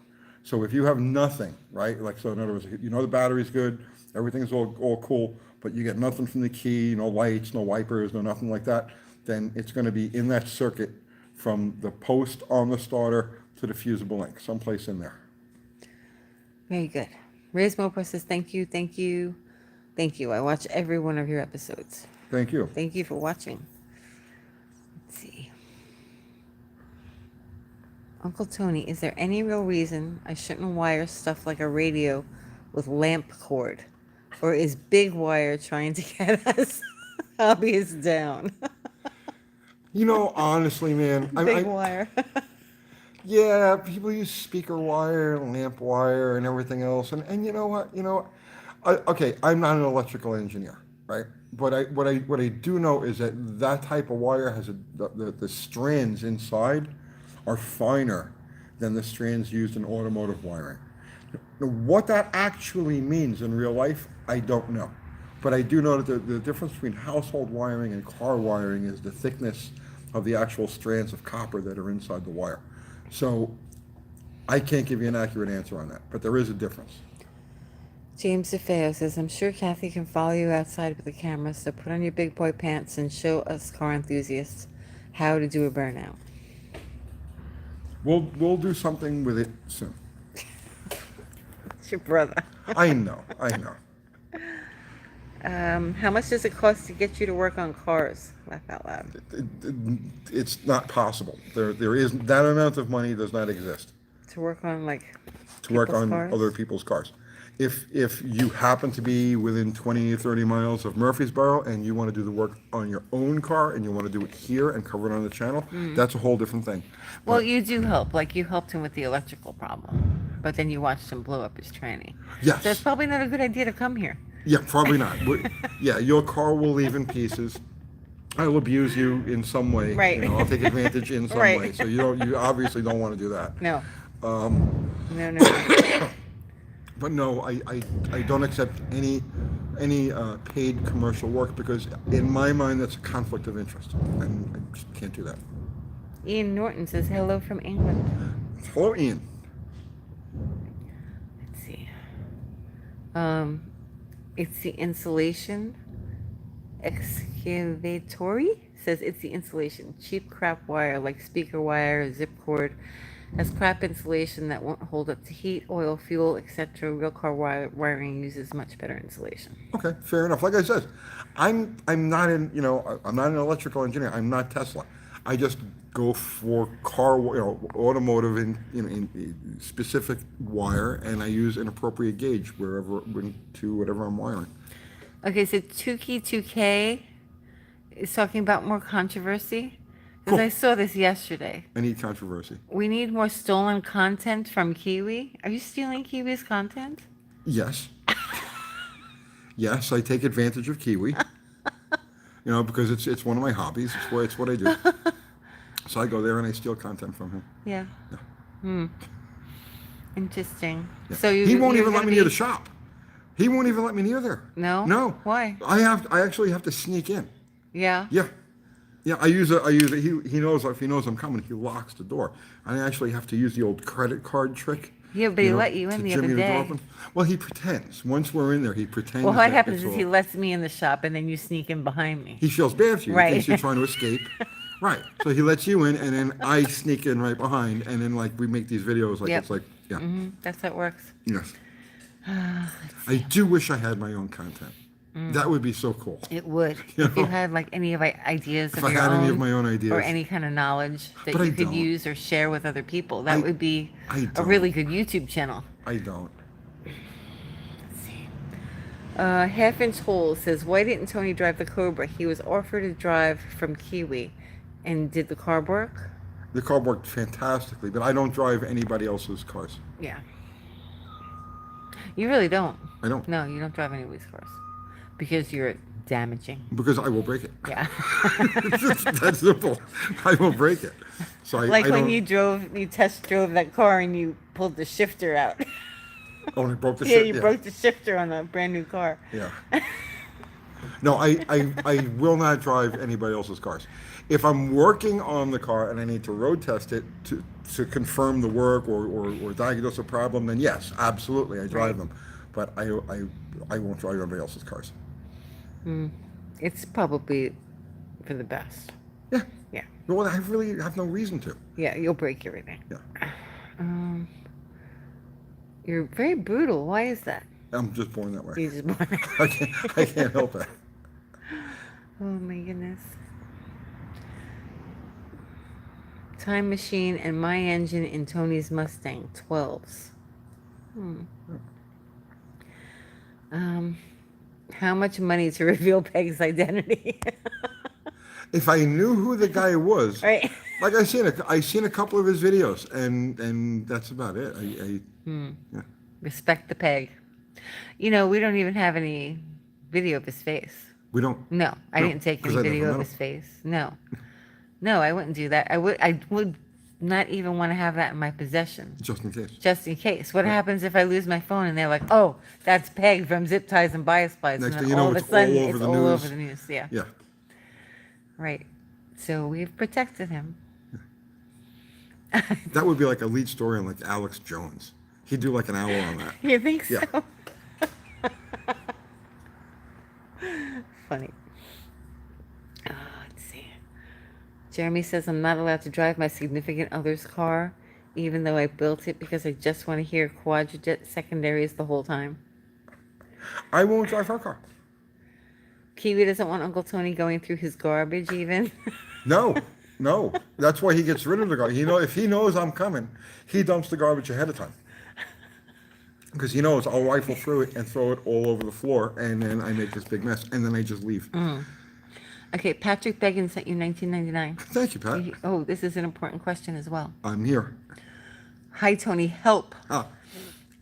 So if you have nothing, right? Like so, in other words, you know the battery's good, everything's all cool, but you get nothing from the key, no lights, no wipers, no nothing like that, then it's going to be in that circuit from the post on the starter to the fusible link, someplace in there. Very good. Ray's Mopar says, thank you, thank you, thank you. I watch every one of your episodes. Thank you. Thank you for watching. Let's see. Uncle Tony, is there any real reason I shouldn't wire stuff like a radio with lamp cord? Or is big wire trying to get us hobbyists down? You know, honestly, man, Big wire. yeah, people use speaker wire, lamp wire, and everything else. And you know what? Okay, I'm not an electrical engineer, right? But what I do know is that that type of wire has the strands inside are finer than the strands used in automotive wiring. Now, what that actually means in real life, I don't know. But I do know that the difference between household wiring and car wiring is the thickness of the actual strands of copper that are inside the wire. So I can't give you an accurate answer on that, but there is a difference. James DeFeo says, I'm sure Kathy can follow you outside with the camera, so put on your big boy pants and show us car enthusiasts how to do a burnout. We'll do something with it soon. It's your brother. I know. How much does it cost to get you to work on cars? Laugh out loud. It's not possible. There is that amount of money does not exist To work on to work on cars? other people's cars. If you happen to be within 20 or 30 miles of Murfreesboro and you want to do the work on your own car and you want to do it here and cover it on the channel, that's a whole different thing. Well, you do help. Like, you helped him with the electrical problem, but then you watched him blow up his tranny. Yes. So it's probably not a good idea to come here. Yeah, probably not. Yeah, your car will leave in pieces. I will abuse you in some way. Right. I'll take advantage in some Right. way. So you obviously don't want to do that. No. No. But no, I don't accept any paid commercial work because in my mind that's a conflict of interest, and I just can't do that. Ian Norton says, hello from England. Hello, Ian. Let's see. It's the insulation. Excavatory says it's the insulation. Cheap crap wire like speaker wire, zip cord. Has crap insulation that won't hold up to heat, oil, fuel, etc. Real car wiring uses much better insulation. Okay, fair enough. Like I said, I'm not I'm not an electrical engineer. I'm not Tesla. I just go for car, automotive in specific wire, and I use an appropriate gauge to whatever I'm wiring. Okay, so Tuki2K is talking about more controversy. Because Cool. I saw this yesterday. I need controversy. We need more stolen content from Kiwi. Are you stealing Kiwi's content? Yes. Yes, I take advantage of Kiwi. Because it's one of my hobbies. It's what I do. So I go there and I steal content from him. Yeah. Interesting. Yeah. So he won't even let me near the shop. He won't even let me near there. No? No. Why? I actually have to sneak in. Yeah. Yeah. Yeah, I use it. He knows if he knows I'm coming, he locks the door. I actually have to use the old credit card trick. Yeah, but he let you in to the jimmy other the door day. open. Well, he pretends. Once we're in there, he pretends. Well, what that happens it's is he all- lets me in the shop and then you sneak in behind me. He feels bad for you. Right. He thinks you're trying to escape. Right. So he lets you in, and then I sneak in right behind, and then we make these videos Yep. it's like yeah. That's how it works. Yes. I do wish I had my own content. That would be so cool. It would. You If you know? had any ideas If of I your had own, any of my own ideas. or any kind of knowledge that But you I could don't. use or share with other people, that would be I a don't. really good YouTube channel. I don't. Half Inch Hole says, why didn't Tony drive the Cobra? He was offered a drive from Kiwi. And did the car work? The car worked fantastically, but I don't drive anybody else's cars. Yeah. You really don't. I don't. No, you don't drive anybody's cars. Because you're damaging. Because I will break it. Yeah. It's just that simple. I will break it. So Like I when don't, you test drove that car and you pulled the shifter out. Oh, and I broke the Yeah, shit. you broke the shifter on a brand new car. Yeah. No, I will not drive anybody else's cars. If I'm working on the car and I need to road test it to confirm the work or diagnose a problem, then yes, absolutely, I drive them. But I won't drive anybody else's cars. It's probably for the best. Yeah. Yeah. Well, I really have no reason to. Yeah, you'll break everything. Yeah. Um, you're very brutal. Why is that? I'm just born that way. You just born. I can't help it. Oh my goodness. Time machine and my engine in Tony's Mustang 12s. Um, how much money to reveal Peg's identity? If I knew who the guy was, Right. like I seen a couple of his videos, and that's about it. Yeah. Respect the Peg. You know, we don't even have any video of his face. We don't. No, I No, didn't take 'cause any I never video of met his him. face. No. No, I wouldn't do that. I would not even want to have that in my possession. Just in case. Just in case. What happens if I lose my phone and they're like, oh, that's Peg from Zip Ties and Bias Plies, Next and thing then you all know, of a it's sudden all over it's the all news. over the news. Yeah. Yeah. Right. So we've protected him. That would be like a lead story on like Alex Jones. He'd do like an hour on that. You think so? Yeah. Funny. Let's see. Jeremy says I'm not allowed to drive my significant other's car, even though I built it because I just want to hear quadrojet secondaries the whole time. I won't drive her car. Kiwi doesn't want Uncle Tony going through his garbage even. No, no. That's why he gets rid of the garbage. If he knows I'm coming, he dumps the garbage ahead of time. Because he knows I'll rifle through it and throw it all over the floor, and then I make this big mess, and then I just leave. Okay, Patrick Began sent you 1999. Thank you, Pat. Oh, this is an important question as well. I'm here. Hi, Tony. Help. Ah,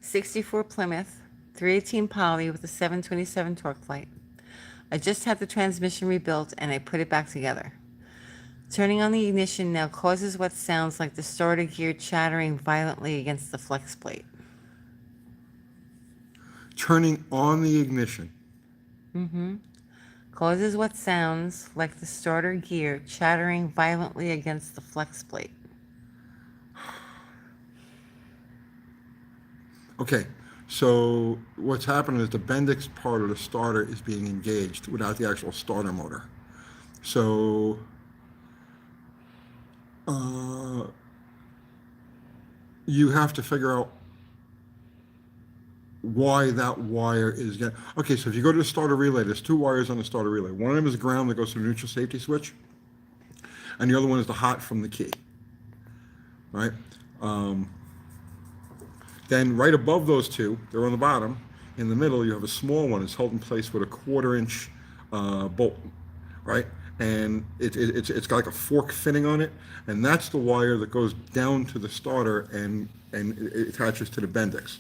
64 Plymouth, 318 poly with a 727 torque flight. I just had the transmission rebuilt and I put it back together. Turning on the ignition now causes what sounds like the starter gear chattering violently against the flex plate. turning on the ignition. Causes what sounds like the starter gear chattering violently against the flex plate. Okay, so what's happening is the Bendix part of the starter is being engaged without the actual starter motor. So you have to figure out why that wire is getting. Okay, so if you go to the starter relay, there's two wires on the starter relay. One of them is ground that goes to the neutral safety switch, and the other one is the hot from the key. Right? Then right above those two, they're on the bottom. In the middle, you have a small one. It's held in place with a 1/4-inch bolt, right? And it's got like a fork fitting on it, and that's the wire that goes down to the starter and it attaches to the Bendix.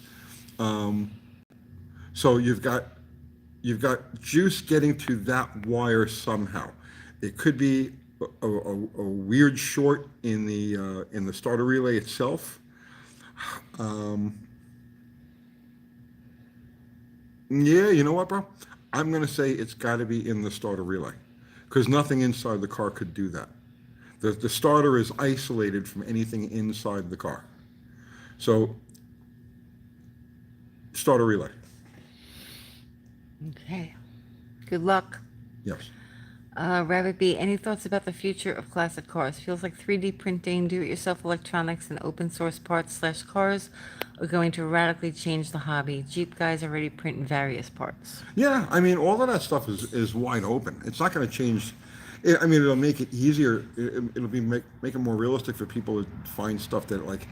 So you've got juice getting to that wire somehow. It could be a weird short in the starter relay itself. Yeah, you know what, bro? I'm gonna say it's got to be in the starter relay, because nothing inside the car could do that. The starter is isolated from anything inside the car. So, starter relay. Okay. Good luck. Yes. Rabbit B, any thoughts about the future of classic cars? Feels like 3D printing, do-it-yourself electronics, and open source parts/cars are going to radically change the hobby. Jeep guys already print various parts. Yeah, I mean, all of that stuff is wide open. It's not going to change. I mean, it'll make it easier. It'll be make it more realistic for people to find stuff that like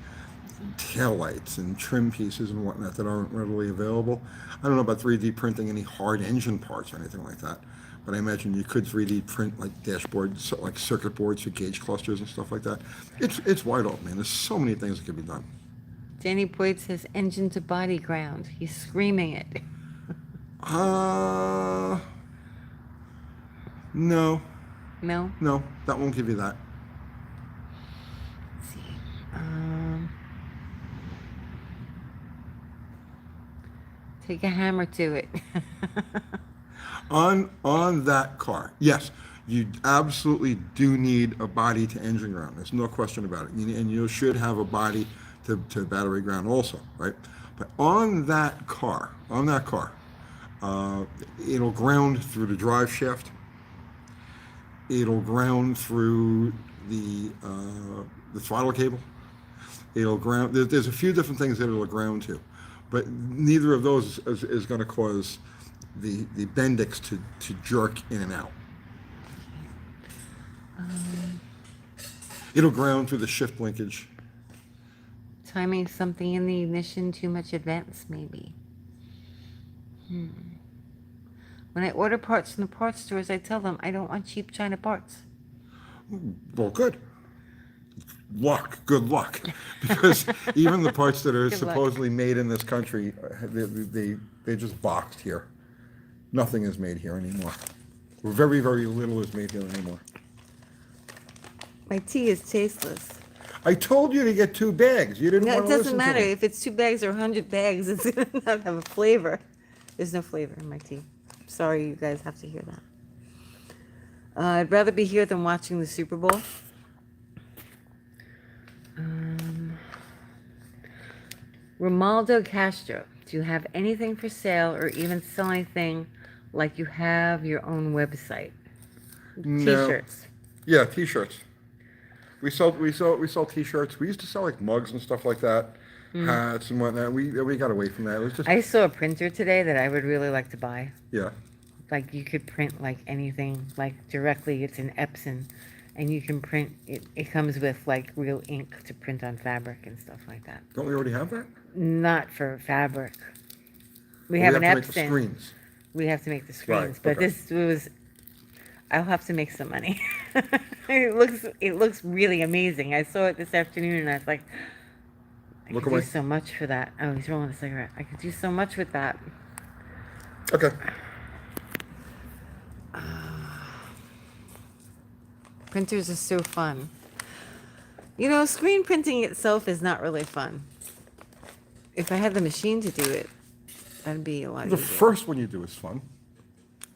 taillights and trim pieces and whatnot that aren't readily available. I don't know about 3D printing any hard engine parts or anything like that, but I imagine you could 3D print like dashboards, like circuit boards for gauge clusters and stuff like that. It's wide open, man. There's so many things that could be done. Danny Boyd says engine to body ground. He's screaming it. No, No? that won't give you that. Let's see. Take a hammer to it. On that car, yes, you absolutely do need a body to engine ground. There's no question about it. And you should have a body to battery ground also, right? But on that car, It'll ground through the drive shaft. It'll ground through the throttle cable. It'll ground. There's a few different things that it'll ground to, but neither of those is going to cause the Bendix to jerk in and out. It'll ground through the shift linkage. Timing something in the ignition too much advance, maybe. When I order parts from the parts stores, I tell them I don't want cheap China parts. Well, good. Good luck, because even the parts that are Good luck. supposedly made in this country, they just boxed here. Nothing is made here anymore. Very, very little is made here anymore. My tea is tasteless. I told you to get 2 bags. You didn't No, want it to doesn't listen matter. to me. If it's 2 bags or 100 bags, it's going to not have a flavor. There's no flavor in my tea. Sorry, you guys have to hear that. I'd rather be here than watching the Super Bowl. Romaldo Castro, do you have anything for sale or even sell anything like you have your own website? No. T-shirts. Yeah, T-shirts. We sell T-shirts. We used to sell like mugs and stuff like that, hats and whatnot. We got away from that. It was just I saw a printer today that I would really like to buy. yeah. Like you could print like anything, like directly. It's an Epson, and you can print it. It comes with like real ink to print on fabric and stuff like that. Don't we already have that? Not for fabric. We Well, have an to make the Epson. screens. We have to make the screens, Right, but okay. this was. I'll have to make some money. It looks really amazing. I saw it this afternoon, and I was like, I Look could away. do so much for that. Oh, he's rolling a cigarette. I could do so much with that. Okay. Printers are so fun. You know, screen printing itself is not really fun. If I had the machine to do it, that'd be a lot The easier. first one you do is fun,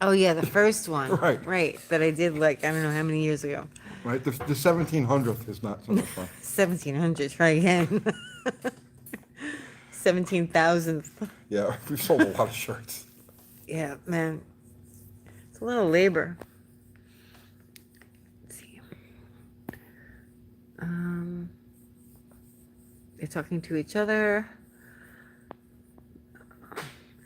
Oh yeah, the first one. Right. Right. That I did like I don't know how many years ago. right? The 1700th is not so much fun. 1700. Try again. 17,000th. Yeah, we've sold a lot of shirts. Yeah, man. It's a lot of labor. Let's see. They're talking to each other.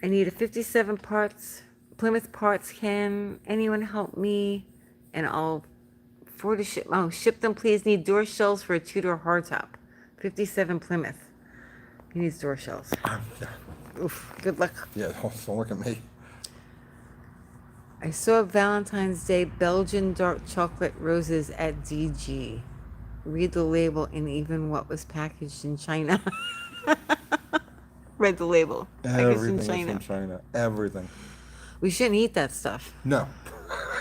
I need a 57 parts, Plymouth parts. Can anyone help me? And I'll forward to ship. Oh, ship them, please. Need door shells for a 2-door hardtop. 57 Plymouth. He needs door shells. Yeah, Oof. Good luck. yeah, don't look at me. I saw Valentine's Day Belgian dark chocolate roses at DG. Read the label and even what was packaged in China. Read the label. Packaged Everything in is China. from China. Everything. We shouldn't eat that stuff. No.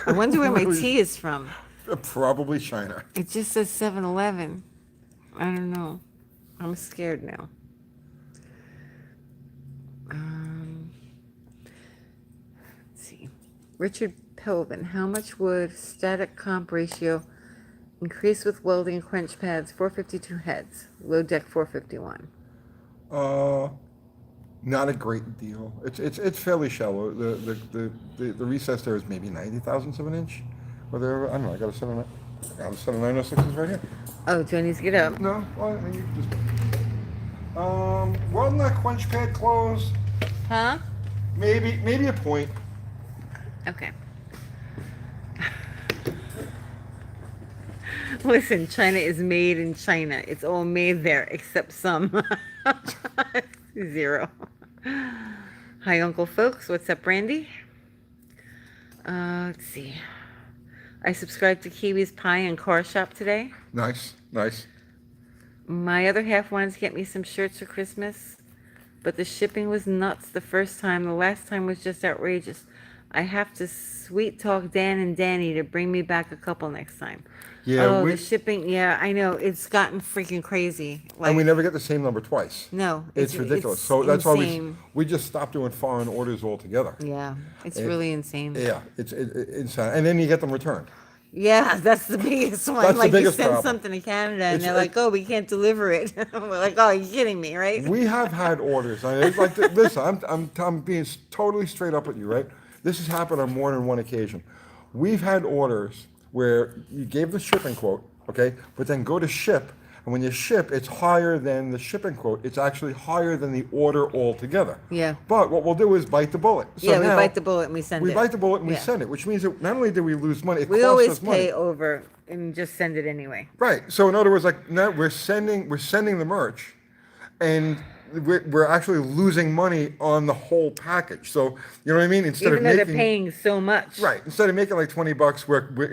I wonder where my tea is from. Probably China. It just says 7-Eleven. I don't know. I'm scared now. Let's see. Richard Pelvin. How much would static comp ratio increase with welding and quench pads? 452 heads. Low deck 451. Not a great deal. It's fairly shallow. The recess there is maybe 90 thousandths of an inch. Whether I don't know. I got a 7906s right here. Oh, do I need to get up? No, well, I mean, you can just. Welding that quench pad close. Huh? Maybe a point. Okay. Listen, China is made in China. It's all made there, except some. 0. Hi, Uncle Folks. What's up, Brandy? Let's see. I subscribed to Kiwi's Pie and Car Shop today. Nice. My other half wanted to get me some shirts for Christmas, but the shipping was nuts the first time. The last time was just outrageous. I have to sweet talk Dan and Danny to bring me back a couple next time. Yeah, Oh, the shipping. Yeah, I know. It's gotten freaking crazy. And we never get the same number twice. No. It's ridiculous. It's So that's why insane. we just stopped doing foreign orders altogether. Yeah, it's really insane. Yeah, it's insane. And then you get them returned. Yeah, that's the biggest one. That's the Like you biggest send problem. something to Canada and It's they're like like, "Oh, we can't deliver it." We're like, "Oh, you're kidding me, right?" we have had orders. I mean, it's like, listen, I'm being totally straight up with you, right? This has happened on more than one occasion. We've had orders where you gave the shipping quote, okay, but then go to ship, and when you ship, it's higher than the shipping quote. It's actually higher than the order altogether. Yeah. But what we'll do is bite the bullet. So Yeah, we now bite the bullet and we send we it. bite the bullet and we Yeah. send it, which means that not only do we lose money, it We costs always us money. pay over and just send it anyway. Right. So in other words, like now we're sending the merch, and we're actually losing money on the whole package. So you know what I mean? Instead Even of though they're making paying so much. right, instead of making like $20,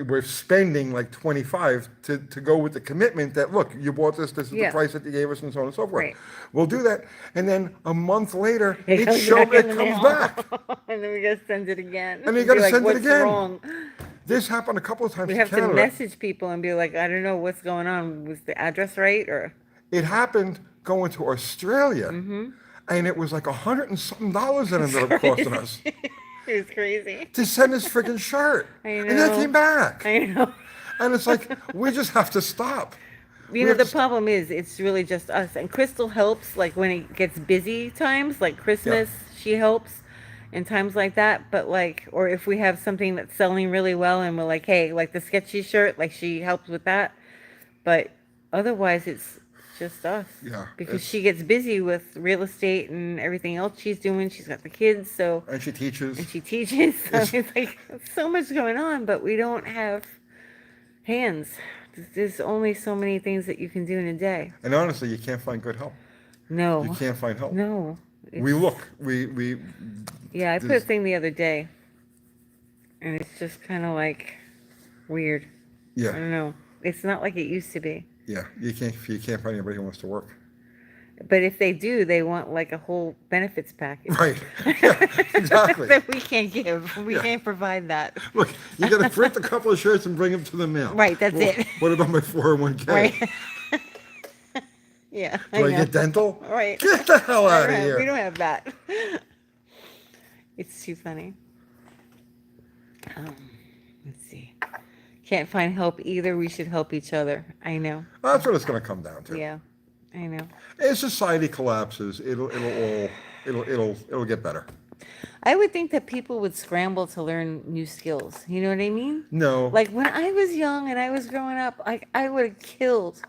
we're spending like 25 to go with the commitment that look, you bought this. This is Yeah. the price that you gave us, and so on and so forth. Right. We'll do that, and then a month later, It comes back in the comes mail. back. And then we gotta send it again. And you Be gotta like, send it "What's again." wrong?" This happened a couple of times We in have to Canada. message people and be like, "I don't know what's going on. Was the address right?" Or It happened going to Australia, Mm-hmm. and it was like $100 and something that ended up costing us it was crazy. to send this freaking shirt, I and that know. came back, I know. and it's like we just have to stop. You We know, have the to problem is it's really just us. And Crystal helps, like when it gets busy times, like Christmas, she helps in times like that. But like, or if we have something that's selling really well and we're like, hey, like the sketchy shirt, like she helps with that. But otherwise, it's just us. Yeah, Because it's- she gets busy with real estate and everything else she's doing. She's got the kids, so, and she teaches. and she teaches. So It's- it's like so much going on, but we don't have hands. There's only so many things that you can do in a day. And honestly, you can't find good help. No. You can't find help. No. We It's- look. We. Yeah, I put a there's- thing the other day, and it's just kind of like weird. I Yeah, don't know. It's not like it used to be. yeah. You can't find anybody who wants to work. But if they do, they want like a whole benefits package. Right. Yeah, exactly. That we can't give. We Yeah. can't provide that. Look, you got to print a couple of shirts and bring them to the mail. Right, that's Well, it. What about my 401k? Right. Yeah. Do I know. get dental? Right. Get the hell out of We here. don't have that. It's too funny. Let's see. Can't find help either. We should help each other. I know. That's what it's going to come down to. Yeah. I know. As society collapses, it'll get better. I would think that people would scramble to learn new skills. You know what I mean? No. Like when I was young and I was growing up, I would have killed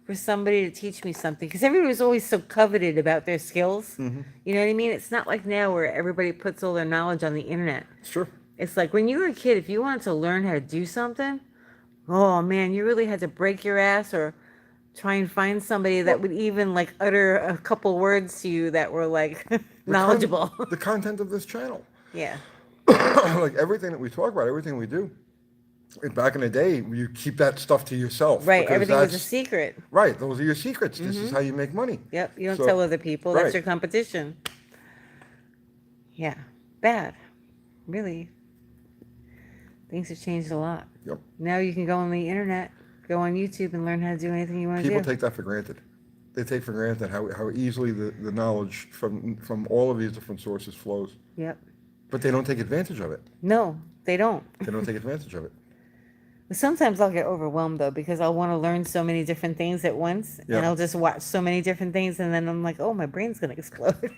for somebody to teach me something because everybody was always so coveted about their skills. Mm-hmm. You know what I mean? It's not like now where everybody puts all their knowledge on the internet. It's true. It's like when you were a kid, if you wanted to learn how to do something, oh man, you really had to break your ass or try and find somebody that would even like utter a couple words to you that were like knowledgeable. The content of this channel. Yeah. Like everything that we talk about, everything we do. Back in the day, you keep that stuff to yourself. Right. because Everything was a that's- secret. Right. Those are your secrets. This is how you make money. Yep. You don't So- tell other people. That's right. your competition. Yeah. Bad. Really. Things have changed a lot. Yep. Now you can go on the internet, go on YouTube and learn how to do anything you want to do. People take that for granted. They take for granted how easily the knowledge from all of these different sources flows. Yep. But they don't take advantage of it. No, they don't. They don't take advantage of it. Sometimes I'll get overwhelmed though because I'll want to learn so many different things at once, Yeah. and I'll just watch so many different things, and then I'm like, oh, my brain's gonna explode.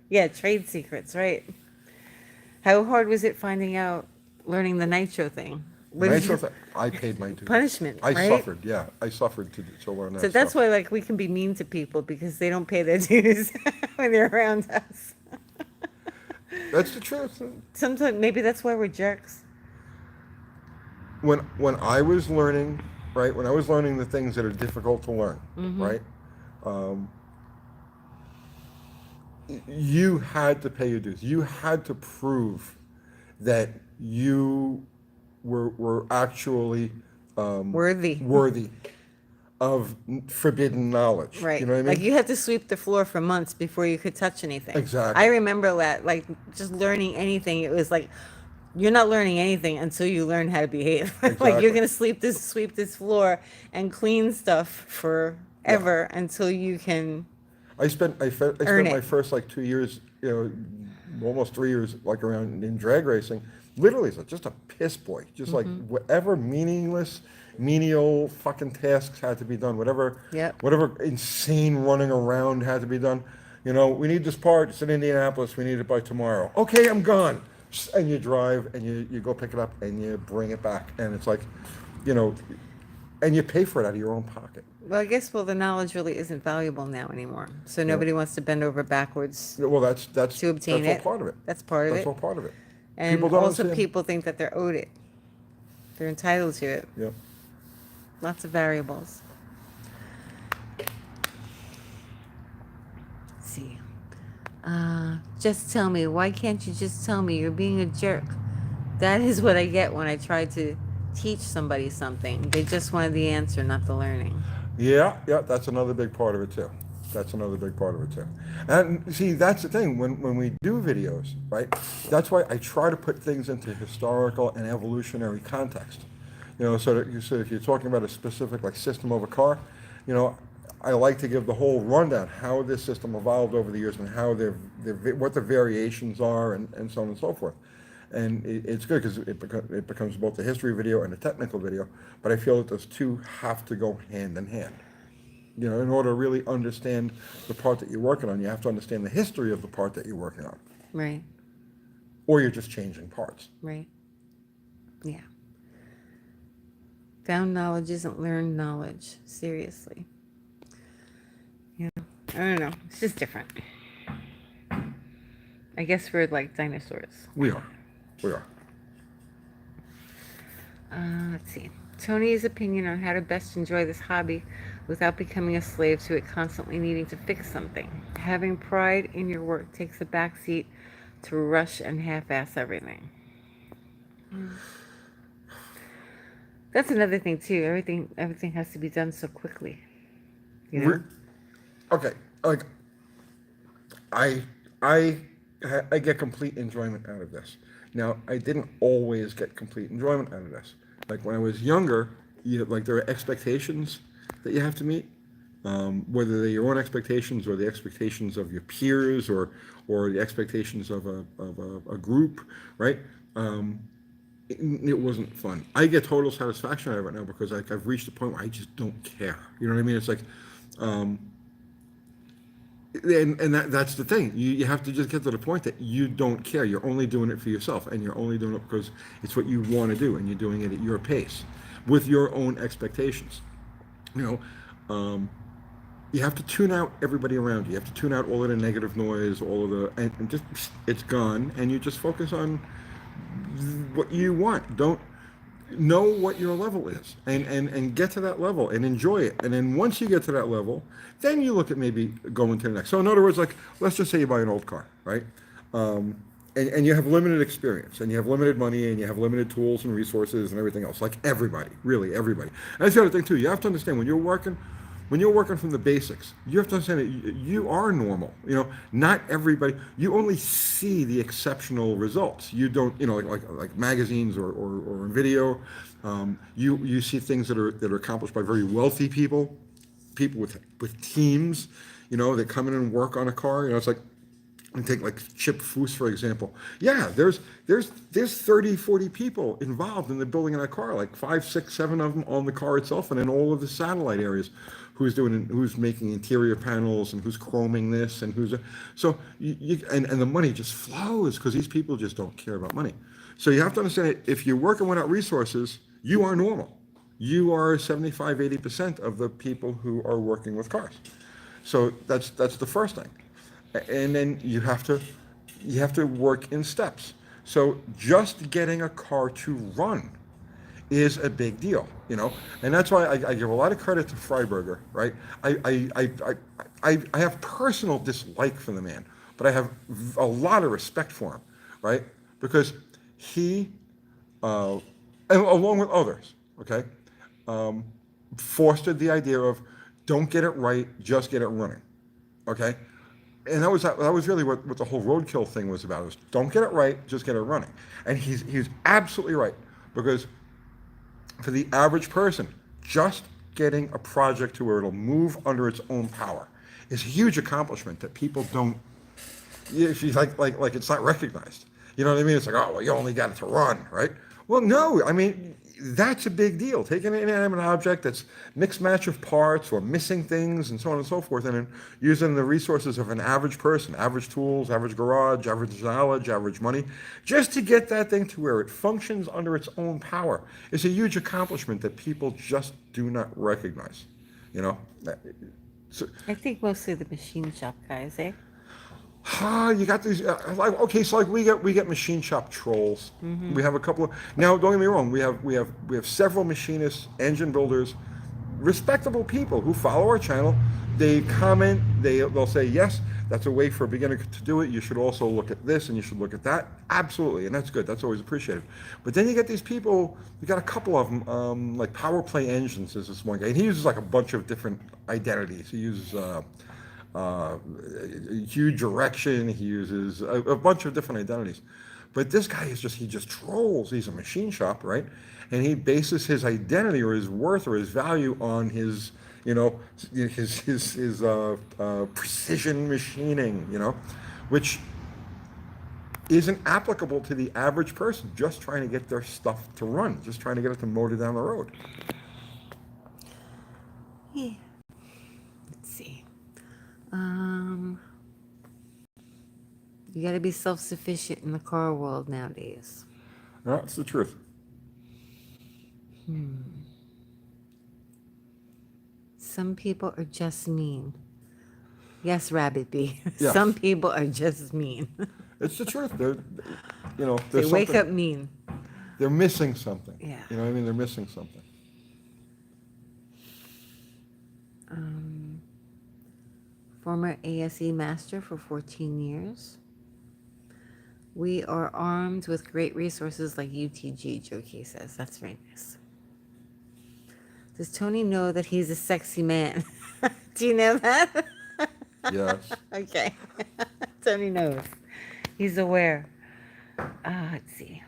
Yeah, trade secrets, right? How hard was it finding out, learning the nitro thing? What did you- I paid my dues. Punishment, I right? suffered, yeah. I suffered to learn that So that's stuff. why, like, we can be mean to people because they don't pay their dues when they're around us. That's the truth. Sometimes maybe that's why we're jerks. When I was learning, right, when I was learning the things that are difficult to learn, Mm-hmm. right, you had to pay your dues. You had to prove that you were actually Worthy. of forbidden knowledge. Right. You know what I mean? Like you had to sweep the floor for months before you could touch anything. Exactly. I remember that, like just learning anything, it was like you're not learning anything until you learn how to behave. Like Exactly. you're gonna sweep this floor and clean stuff forever until you can. I spent Earn my it. first like 2 years, almost 3 years, like around in drag racing, literally just a piss boy. Just like whatever meaningless, menial fucking tasks had to be done, Yep. whatever insane running around had to be done. You know, we need this part. It's in Indianapolis. We need it by tomorrow. Okay, I'm gone. And you drive and you go pick it up and you bring it back. And it's like, you know, and you pay for it out of your own pocket. Well, I guess the knowledge really isn't valuable now anymore. So Yeah. nobody wants to bend over backwards Well, that's to obtain that's it. all part of it. That's part of That's it. all part of it. And People don't also understand. people think that they're owed it. They're entitled to it. Yep. Lots of variables. Let's see. Just tell me. Why can't you just tell me? You're being a jerk. That is what I get when I try to teach somebody something. They just wanted the answer, not the learning. Yeah, that's another big part of it too. That's another big part of it too. And see, that's the thing, when we do videos, right? That's why I try to put things into historical and evolutionary context. You know, so that so if you're talking about a specific like system of a car, you know, I like to give the whole rundown, how this system evolved over the years and how what the variations are and so on and so forth. And it's good because it becomes both a history video and a technical video, but I feel that those two have to go hand in hand. You know, in order to really understand the part that you're working on, you have to understand the history of the part that you're working on. Right. Or you're just changing parts. Right. Yeah. Found knowledge isn't learned knowledge. Seriously. Yeah. I don't know. It's just different. I guess we're like dinosaurs. We are. Let's see. Tony's opinion on how to best enjoy this hobby without becoming a slave to it, constantly needing to fix something. Having pride in your work takes a backseat to rush and half-ass everything. That's another thing too. Everything has to be done so quickly. You know? Okay, like I get complete enjoyment out of this. Now, I didn't always get complete enjoyment out of this. Like when I was younger, like there are expectations that you have to meet, whether they're your own expectations or the expectations of your peers or the expectations of a group, right? It wasn't fun. I get total satisfaction out of it now because I've reached a point where I just don't care. You know what I mean? It's like, and that's the thing. You have to just get to the point that you don't care. You're only doing it for yourself, and you're only doing it because it's what you want to do, and you're doing it at your pace, with your own expectations. You know, you have to tune out everybody around you. You have to tune out all of the negative noise, all of the, and just it's gone, and you just focus on what you want. Don't know what your level is and get to that level and enjoy it. And then once you get to that level, then you look at maybe going to the next. So in other words, like, let's just say you buy an old car, right? And you have limited experience and you have limited money and you have limited tools and resources and everything else, like everybody, really everybody. And that's the other thing too. You have to understand when you're working from the basics, you have to understand that you are normal. You know, not everybody. You only see the exceptional results. You don't, you know, like magazines or in video. You see things that are accomplished by very wealthy people with teams. You know, that come in and work on a car. You know, it's like. And take like Chip Foose, for example. Yeah, there's 30, 40 people involved in the building of that car, like 5, 6, 7 of them on the car itself, and in all of the satellite areas. Who's making interior panels and who's chroming this and so and the money just flows because these people just don't care about money. So you have to understand that if you're working without resources, you are normal. You are 75, 80% of the people who are working with cars. So that's the first thing. And then you have to work in steps. So just getting a car to run is a big deal, you know, and that's why I give a lot of credit to Freiberger, right? I have personal dislike for the man, but I have a lot of respect for him, right? Because he, and along with others, okay, fostered the idea of don't get it right, just get it running, okay? And that was really what the whole roadkill thing was about. It was don't get it right, just get it running. And he's absolutely right, because for the average person, just getting a project to where it'll move under its own power is a huge accomplishment that people don't. Like it's not recognized. You know what I mean? It's like, oh, well, you only got it to run, right? Well, no, I mean, that's a big deal. Taking an inanimate object that's mixed match of parts or missing things and so on and so forth, and then using the resources of an average person, average tools, average garage, average knowledge, average money, just to get that thing to where it functions under its own power is a huge accomplishment that people just do not recognize. You know? So, I think mostly the machine shop guys, eh? you got these like okay, so like we get machine shop trolls. We have a couple of now. Don't get me wrong. We have several machinists, engine builders, respectable people who follow our channel. They comment. They'll say yes. That's a way for a beginner to do it. You should also look at this and you should look at that. Absolutely, and that's good. That's always appreciated. But then you get these people. You got a couple of them, like Power Play Engines is this one guy, and he uses like a bunch of different identities. He uses. Huge direction. He uses a bunch of different identities. But this guy he just trolls. He's a machine shop, right? And he bases his identity or his worth or his value on his, his precision machining, which isn't applicable to the average person just trying to get their stuff to run, just trying to get it to motor down the road. Yeah. Let's see. You got to be self-sufficient in the car world nowadays. That's the truth. Some people are just mean. Yes, Rabbit Bee. Yeah. Some people are just mean. It's the truth. They They wake up mean. They're missing something. Yeah. You know what I mean? They're missing something. Former ASE master for 14 years. We are armed with great resources like UTG, Joe Key says. That's very nice. Does Tony know that he's a sexy man? Do you know that? Yes. Okay. Tony knows. He's aware. Let's see.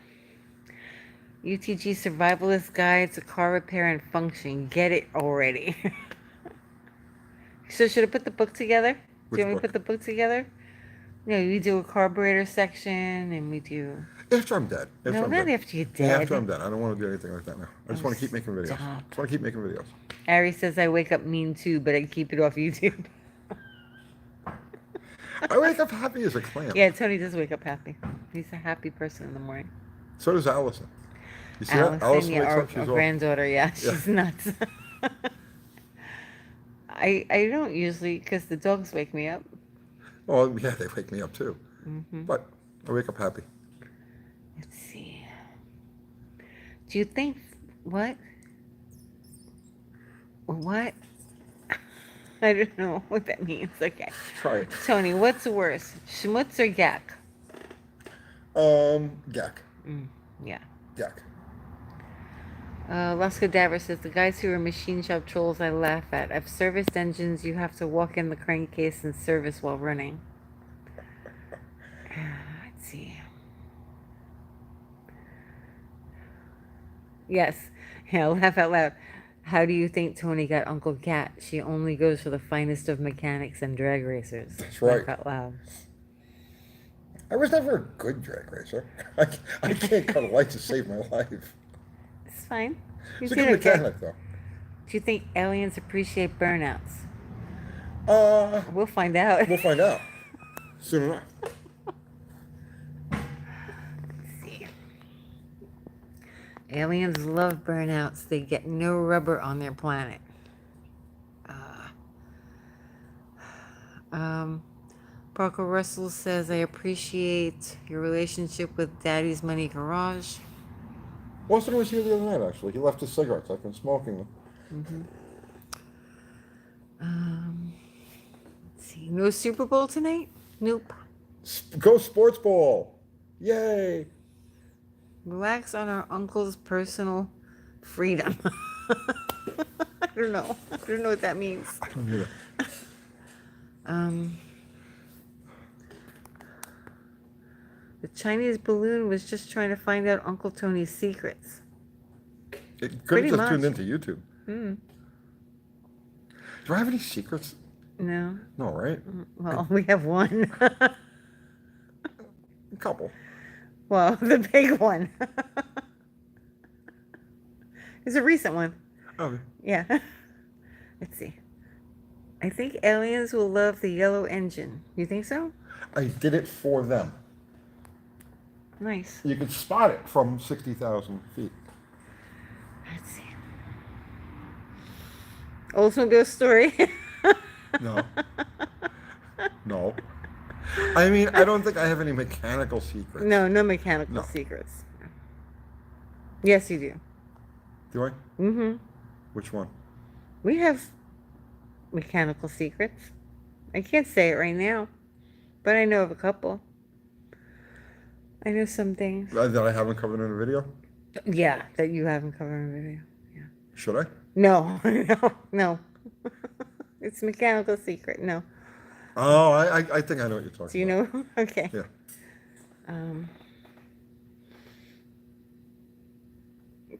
UTG Survivalist Guide to Car Repair and Function. Get it already. So should I put the book together? Which Do you want me book? to put the book together? We do a carburetor section and we do... After I'm dead. No, I'm not dead. after you're Yeah, dead. after I'm dead. I don't want to do anything like that now. I just want to keep making videos. stop. Just want to keep making videos. Ari says I wake up mean too, but I keep it off YouTube. I wake up happy as a clam. Yeah, Tony does wake up happy. He's a happy person in the morning. So does Allison. You see that? Allison yeah, wakes our up, she's all... granddaughter, yeah, she's nuts. I don't usually, because the dogs wake me up. Oh, yeah, they wake me up too. But I wake up happy. Let's see. Do you think, what? What? I don't know what that means. Okay. Try it. Tony, what's worse, schmutz or yak? Gak. Yeah. Gak. Las Cadaver says, the guys who are machine shop trolls I laugh at. I've serviced engines you have to walk in the crankcase and service while running. Let's see. Yes. Yeah, laugh out loud. How do you think Tony got Uncle Cat? She only goes for the finest of mechanics and drag racers. That's right. Laugh out loud. I was never a good drag racer. I can't cut a light to save my life. It's fine. It's a good mechanic, though. Do you think aliens appreciate burnouts? We'll find We'll out. find out soon enough. Let's see. Aliens love burnouts. They get no rubber on their planet. Parker Russell says, I appreciate your relationship with Daddy's Money Garage. Austin was here the other night, actually. He left his cigarettes. I've been smoking them. Let's see. No Super Bowl tonight? Nope. Go Sports Ball! Yay! Relax on our uncle's personal freedom. I don't know. I don't know what that means. I don't either. The Chinese balloon was just trying to find out Uncle Tony's secrets. It could Pretty have just tuned much. into YouTube. Do I have any secrets? No. No, right? Well, we have one. A couple. Well, the big one. It's a recent one. Okay. Yeah. Let's see. I think aliens will love the yellow engine. You think so? I did it for them. Nice. You can spot it from 60,000 feet. Let's see. Oldsmobile story. No. No. I mean, I don't think I have any mechanical secrets. No, no mechanical No. secrets. Yes, you do. Do I? Mm-hmm. Which one? We have mechanical secrets. I can't say it right now, but I know of a couple. I know some things. That I haven't covered in a video? Yeah, that you haven't covered in a video. Yeah. Should I? No, no, no. It's a mechanical secret. No. Oh, I think I know what you're talking about. Do you know? Okay. Yeah.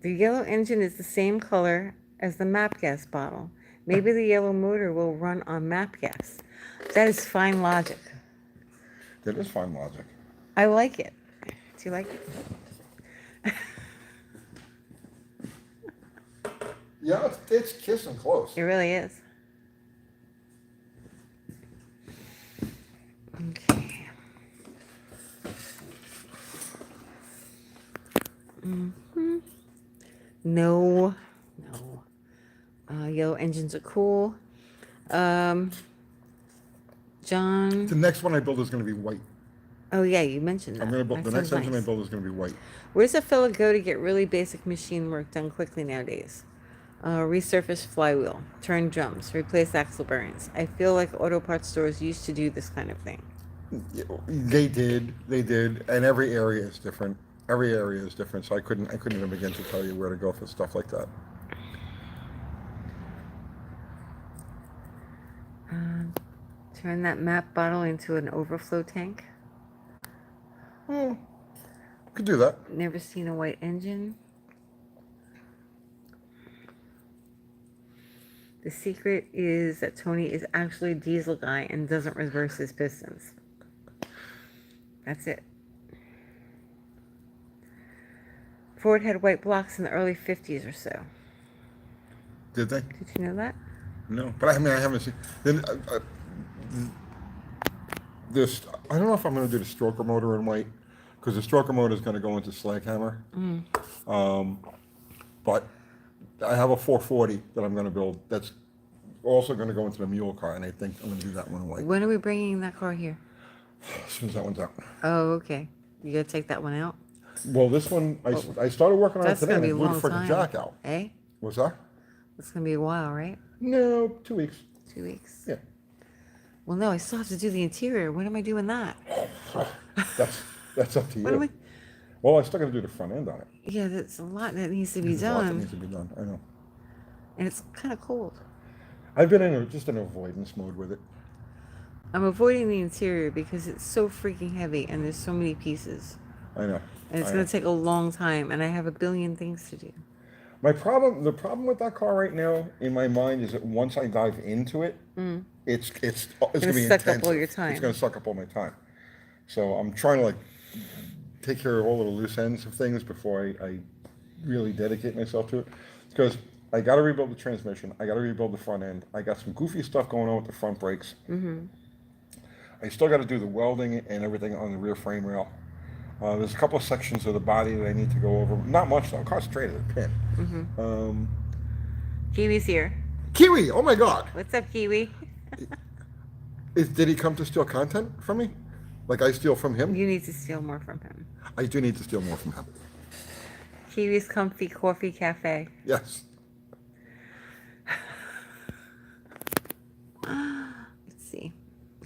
The yellow engine is the same color as the map gas bottle. Maybe the yellow motor will run on map gas. That is fine logic. That is fine logic. I like it. Do you like it? Yeah, it's kissing close. It really is. Okay. Mm-hmm. No. Yellow engines are cool. John. The next one I build is going to be white. Oh yeah, you mentioned that. I'm going to build That the next sounds engine I nice. build is going to be white. Where's a fella go to get really basic machine work done quickly nowadays? Resurface flywheel, turn drums, replace axle bearings. I feel like auto parts stores used to do this kind of thing. They did, and every area is different. Every area is different, so I couldn't even begin to tell you where to go for stuff like that. Turn that map bottle into an overflow tank. Oh, could do that. Never seen a white engine. The secret is that Tony is actually a diesel guy and doesn't reverse his pistons. That's it. Ford had white blocks in the early 50s or so. Did they? Did you know that? No, but I mean I haven't seen. Then this I don't know if I'm going to do the stroker motor in white because the stroker motor is going to go into slag hammer. But I have a 440 that I'm going to build. That's also going to go into the mule car, and I think I'm going to do that one in white When are we bringing that car here? as soon as that one's out. Oh, okay. You gotta take that one out? Well, this one I started working on it That's today. gonna be And a I blew long the freaking time. jack out. Eh? What's that? It's gonna be a while, right? No, 2 weeks. 2 weeks. Yeah. Well, no, I still have to do the interior. When am I doing that? That's up to you. What am I? Well, I still got to do the front end on it. Yeah, that's a lot that needs to be There's a lot that done, needs to be done. I know. and it's kind of cold. I've been just in avoidance mode with it. I'm avoiding the interior because it's so freaking heavy, and there's so many pieces, I know. and it's I gonna know. take a long time, and I have a billion things to do. The problem with that car right now in my mind is that once I dive into it, it's gonna be suck up intensive. all your time. It's gonna suck up all my time. So I'm trying to take care of all of the loose ends of things before I really dedicate myself to it. Because I got to rebuild the transmission. I got to rebuild the front end. I got some goofy stuff going on with the front brakes. I still got to do the welding and everything on the rear frame rail. There's a couple of sections of the body that I need to go over. Not much though. Concentrated a pin. Kiwi's here. Kiwi! Oh my God! What's up, Kiwi? Did he come to steal content from me? Like I steal from him? You need to steal more from him. I do need to steal more from him. Kiwi's Comfy Coffee Cafe. Yes. Let's see.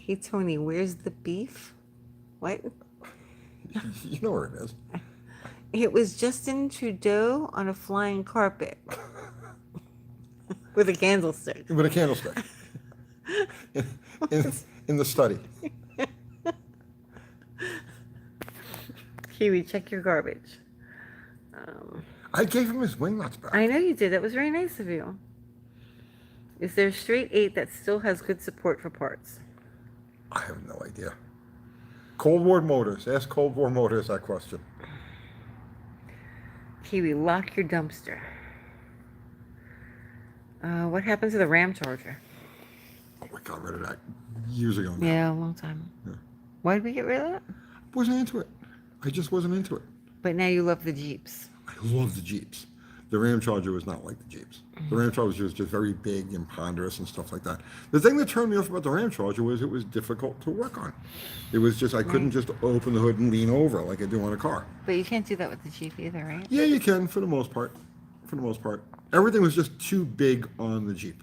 Hey, Tony, where's the beef? What? You know where it is. It was Justin Trudeau on a flying carpet with a candlestick. With a candlestick. in the study. Kiwi, check your garbage. I gave him his wing nuts back. I know you did. That was very nice of you. Is there a straight 8 that still has good support for parts? I have no idea. Cold War Motors. Ask Cold War Motors that question. Kiwi, lock your dumpster. What happened to the Ram Charger? Oh, we got rid of that years ago now. Yeah, a long time. Yeah. Why did we get rid of that? Wasn't into it. I just wasn't into it. But now you love the Jeeps. I love the Jeeps. The Ram Charger was not like the Jeeps. The Ram Charger was just very big and ponderous and stuff like that. The thing that turned me off about the Ram Charger was it was difficult to work on. It was just, I couldn't just open the hood and lean over like I do on a car. But you can't do that with the Jeep either, right? Yeah, you can for the most part. For the most part. Everything was just too big on the Jeep,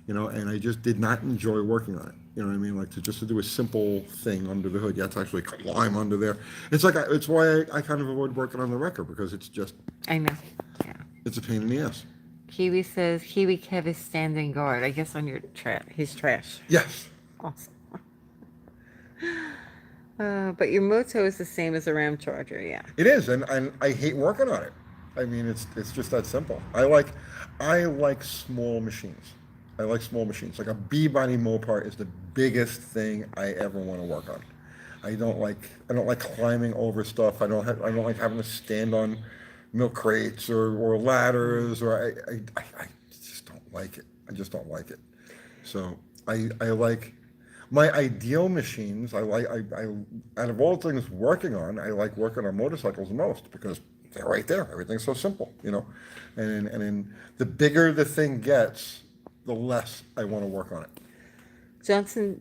and I just did not enjoy working on it. You know what I mean? Like to do a simple thing under the hood. You have to actually climb under there. It's like, it's why I kind of avoid working on the wrecker because it's just, I know. Yeah. it's a pain in the ass. Kiwi says Kiwi Kev is standing guard. I guess on your his trash. Yes. Awesome. But your moto is the same as a Ram Charger, yeah. It is, and I hate working on it. I mean, it's just that simple. I like small machines. I like small machines. Like a B-body Mopar is the biggest thing I ever want to work on. I don't like climbing over stuff. I don't like having to stand on milk crates or ladders, or I just don't like it. I just don't like it. So I like my ideal machines. I out of all things working on, I like working on motorcycles the most because they're right there. Everything's so simple, and then the bigger the thing gets, the less I want to work on it. Johnson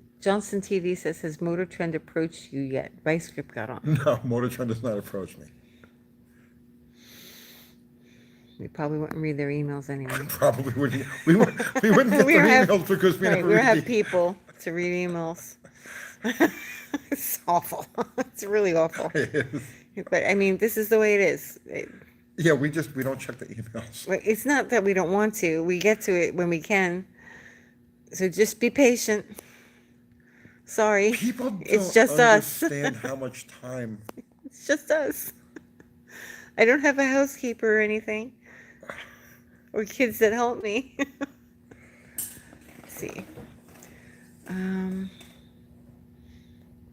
TV says, has Motor Trend approached you yet? Vice Grip got on. No, Motor Trend does not approach me. We probably wouldn't read their emails anyway. Probably wouldn't. We wouldn't get their emails because we never we don't read have people to read emails. It's awful. It's really awful. It is. But I mean, this is the way it is. Yeah, we don't check the emails. It's not that we don't want to. We get to it when we can. So just be patient. Sorry. People don't it's just us. understand how much time. It's just us. I don't have a housekeeper or anything. Or kids that help me. Let's see.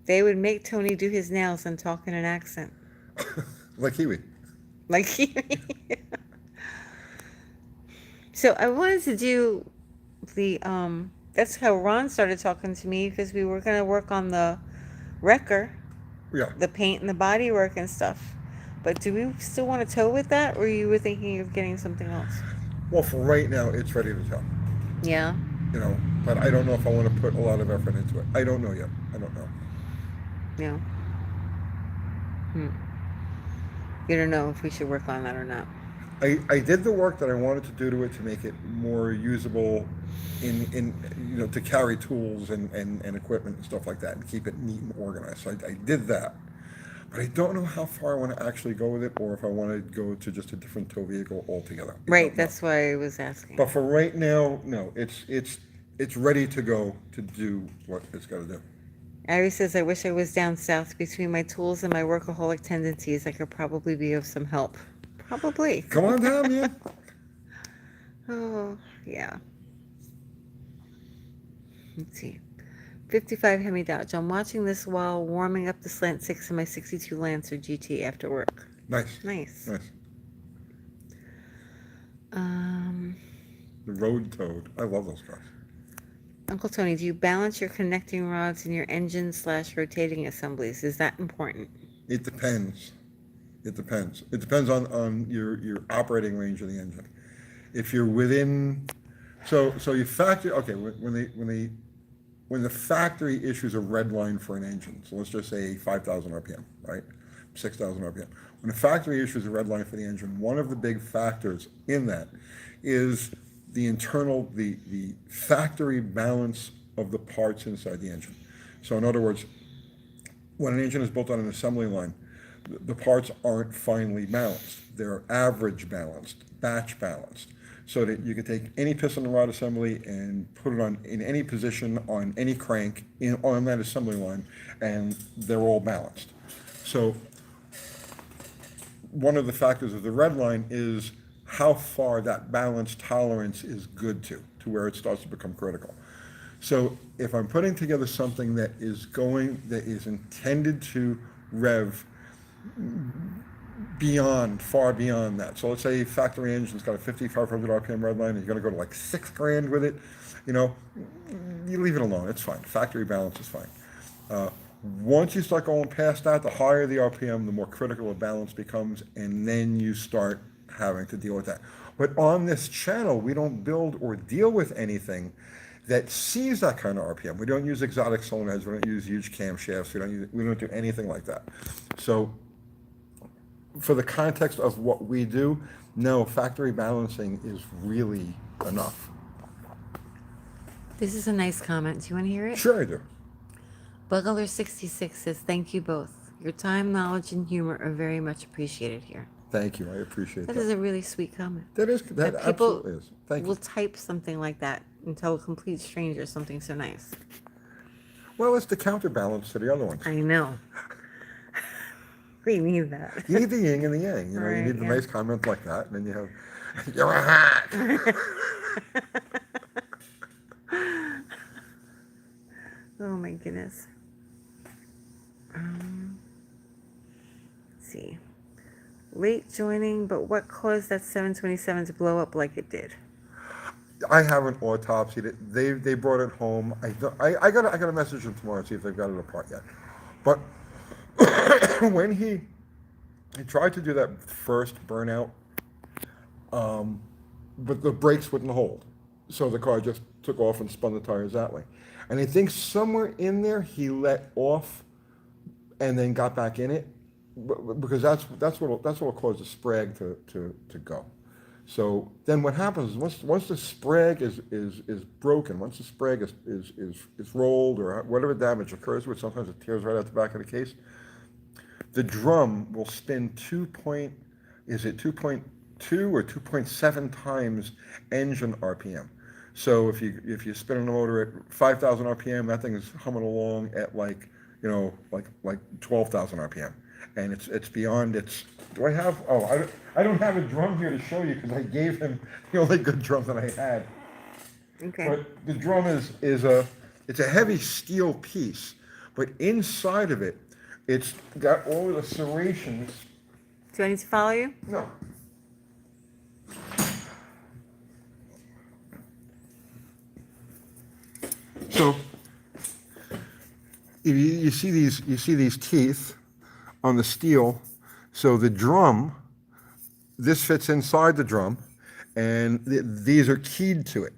They would make Tony do his nails and talk in an accent. Like Kiwi. Like Kiwi. So I wanted to do the that's how Ron started talking to me, because we were going to work on the wrecker. Yeah. The paint and the body work and stuff. But do we still want to tow with that, or you were thinking of getting something else? Well, for right now, it's ready to tow. Yeah. But I don't know if I want to put a lot of effort into it. I don't know yet. I don't know. Yeah. You don't know if we should work on that or not. I did the work that I wanted to do to it to make it more usable in to carry tools and equipment and stuff like that and keep it neat and organized. So I did that. But I don't know how far I want to actually go with it, or if I want to go to just a different tow vehicle altogether. Right, that's why I was asking. But for right now, no, it's ready to go to do what it's got to do. Ari says, I wish I was down south. Between my tools and my workaholic tendencies, I could probably be of some help. Probably. Come on down, man. Oh, yeah. Let's see. 55 Hemi Dodge. I'm watching this while warming up the Slant 6 in my 62 Lancer GT after work. Nice. Nice. The road toad. I love those cars. Uncle Tony, do you balance your connecting rods in your engine/rotating assemblies? Is that important? It depends. It depends. It depends on your operating range of the engine. If you're within, so you factor. Okay, when the factory issues a red line for an engine, so let's just say 5,000 RPM, right? 6,000 RPM. When the factory issues a red line for the engine, one of the big factors in that is the factory balance of the parts inside the engine. So in other words, when an engine is built on an assembly line, the parts aren't finely balanced. They're average balanced, batch balanced, so that you can take any piston and rod assembly and put it on in any position on any crank on that assembly line, and they're all balanced. So one of the factors of the red line is how far that balance tolerance is good to where it starts to become critical. So if I'm putting together something that is intended to rev far beyond that. So let's say factory engine's got a 5,500 RPM red line, and you're gonna go to like 6 grand with it, you know, you leave it alone, it's fine. Factory balance is fine. Uh, Once you start going past that, the higher the RPM, the more critical a balance becomes, and then you start having to deal with that. But on this channel, we don't build or deal with anything that sees that kind of RPM. We don't use exotic solenoids, we don't use huge camshafts, we don't do anything like that. So for the context of what we do, no, factory balancing is really enough. This is a nice comment. Do you want to hear it? Sure I do. Bugler66 says, thank you both. Your time, knowledge, and humor are very much appreciated here. Thank you, I appreciate that. That is a really sweet comment. That That absolutely is. Thank will you. type something like that and tell a complete stranger something so nice. Well, it's the counterbalance to the other ones. I know. We need that. You need the yin and the yang. You know, you Right, need the yeah. nice comment like that, and then you have, you're a hat. Oh my goodness. Let's see. Late joining, but what caused that 727 to blow up like it did? I haven't autopsied it. They brought it home. I got a message from tomorrow to see if they've got it apart yet. But when he tried to do that first burnout, but the brakes wouldn't hold, so the car just took off and spun the tires that way. And I think somewhere in there he let off, and then got back in it, because that's what caused the sprag to go. So then what happens is once the sprag is broken, once the sprag is rolled, or whatever damage occurs, which sometimes it tears right out the back of the case, the drum will spin 2.2 or 2.7 times engine RPM. So if you spin a motor at 5,000 RPM, that thing is humming along at like 12,000 RPM, and it's beyond its. Do I have? Oh, I don't have a drum here to show you because I gave him the only good drum that I had. Okay. But the drum it's a heavy steel piece, but inside of it, it's got all of the serrations. Do I need to follow you? No. So you see these teeth on the steel. So the drum, this fits inside the drum, and these are keyed to it.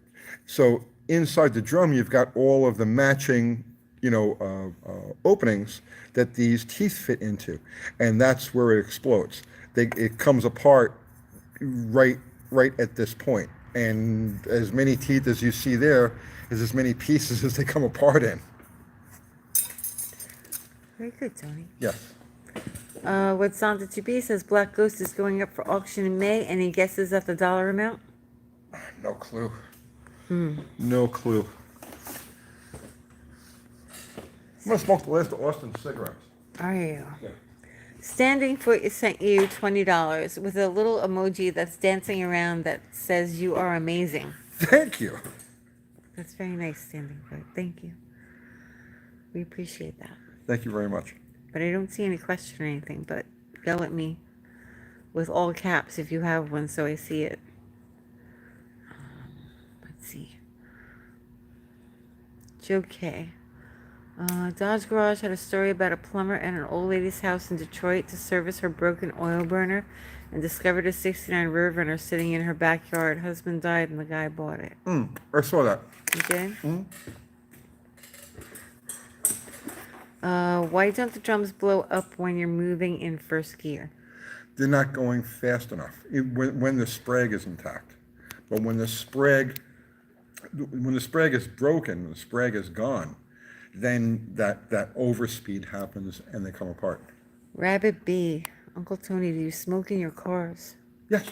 So inside the drum, you've got all of the matching, openings that these teeth fit into, and that's where it explodes. It comes apart right at this point, and as many teeth as you see there is as many pieces as they come apart in. Very good, Tony. Yes. What Santa 2B says, Black Ghost is going up for auction in May. Any guesses at the dollar amount? No clue. No clue. I'm gonna smoke the last of Austin's cigarettes. Are you? Yeah. Standing Foot sent you $20 with a little emoji that's dancing around that says you are amazing. Thank you. That's very nice, Standing Foot. Thank you. We appreciate that. Thank you very much. But I don't see any question or anything, but yell at me with all caps if you have one so I see it. Let's see. Joe K. Dodge Garage had a story about a plumber at an old lady's house in Detroit to service her broken oil burner and discovered a 69 Road Runner sitting in her backyard. Husband died and the guy bought it. I saw that. You did? Why don't the drums blow up when you're moving in first gear? They're not going fast enough when the sprag is intact. But when the sprag is broken, the sprag is gone, then that overspeed happens and they come apart. Rabbit B. Uncle Tony, do you smoke in your cars? Yes.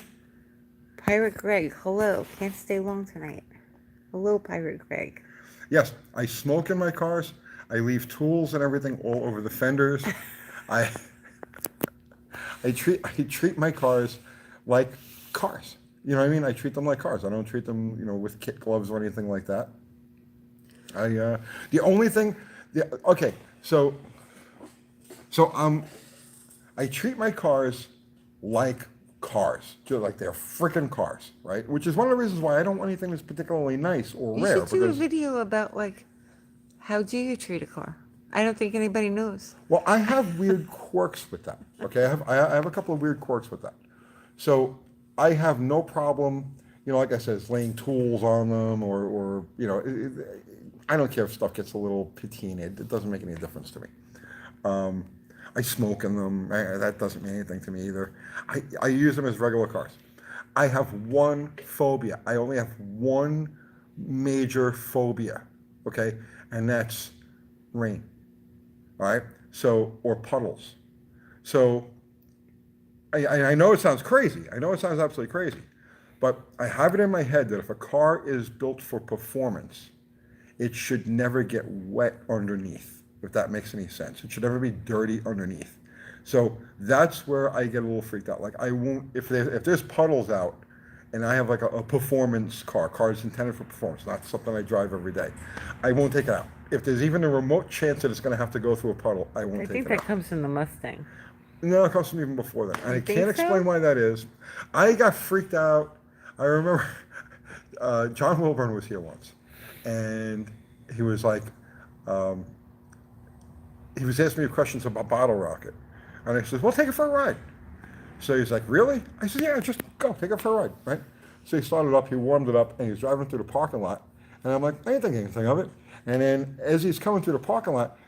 Pirate Greg, hello. Can't stay long tonight. Hello, Pirate Greg. Yes, I smoke in my cars. I leave tools and everything all over the fenders. I treat my cars like cars. You know what I mean? I treat them like cars. I don't treat them, with kit gloves or anything like that. The only thing, okay, so I treat my cars like cars, just like they're freaking cars, right? Which is one of the reasons why I don't want anything that's particularly nice or You rare should do a because, video about like how do you treat a car? I don't think anybody knows. well, I have weird quirks with that. Okay, I have a couple of weird quirks with that. So I have no problem, like I said, laying tools on them or I don't care if stuff gets a little patinaed. It doesn't make any difference to me. I smoke in them. That doesn't mean anything to me either. I use them as regular cars. I have one phobia. I only have one major phobia, okay? And that's rain, all right? So, or puddles. So, I know it sounds crazy. I know it sounds absolutely crazy. But I have it in my head that if a car is built for performance, it should never get wet underneath, if that makes any sense. It should never be dirty underneath. So that's where I get a little freaked out. Like I won't, if there's puddles out and I have like a performance car is intended for performance, not something I drive every day, I won't take it out. If there's even a remote chance that it's going to have to go through a puddle, I won't I take think it that out. comes from the Mustang. No, it comes from even before that. And I You think can't explain so? why that is. I got freaked out. I remember John Wilburn was here once, and he was like, um, he was asking me questions about Bottle Rocket. And I said, well, take it for a ride. So he's like, really? I said, yeah, just go, take it for a ride, right? So he started up, he warmed it up, and he was driving through the parking lot. And I'm like, I didn't think anything of it. And then as he's coming through the parking lot,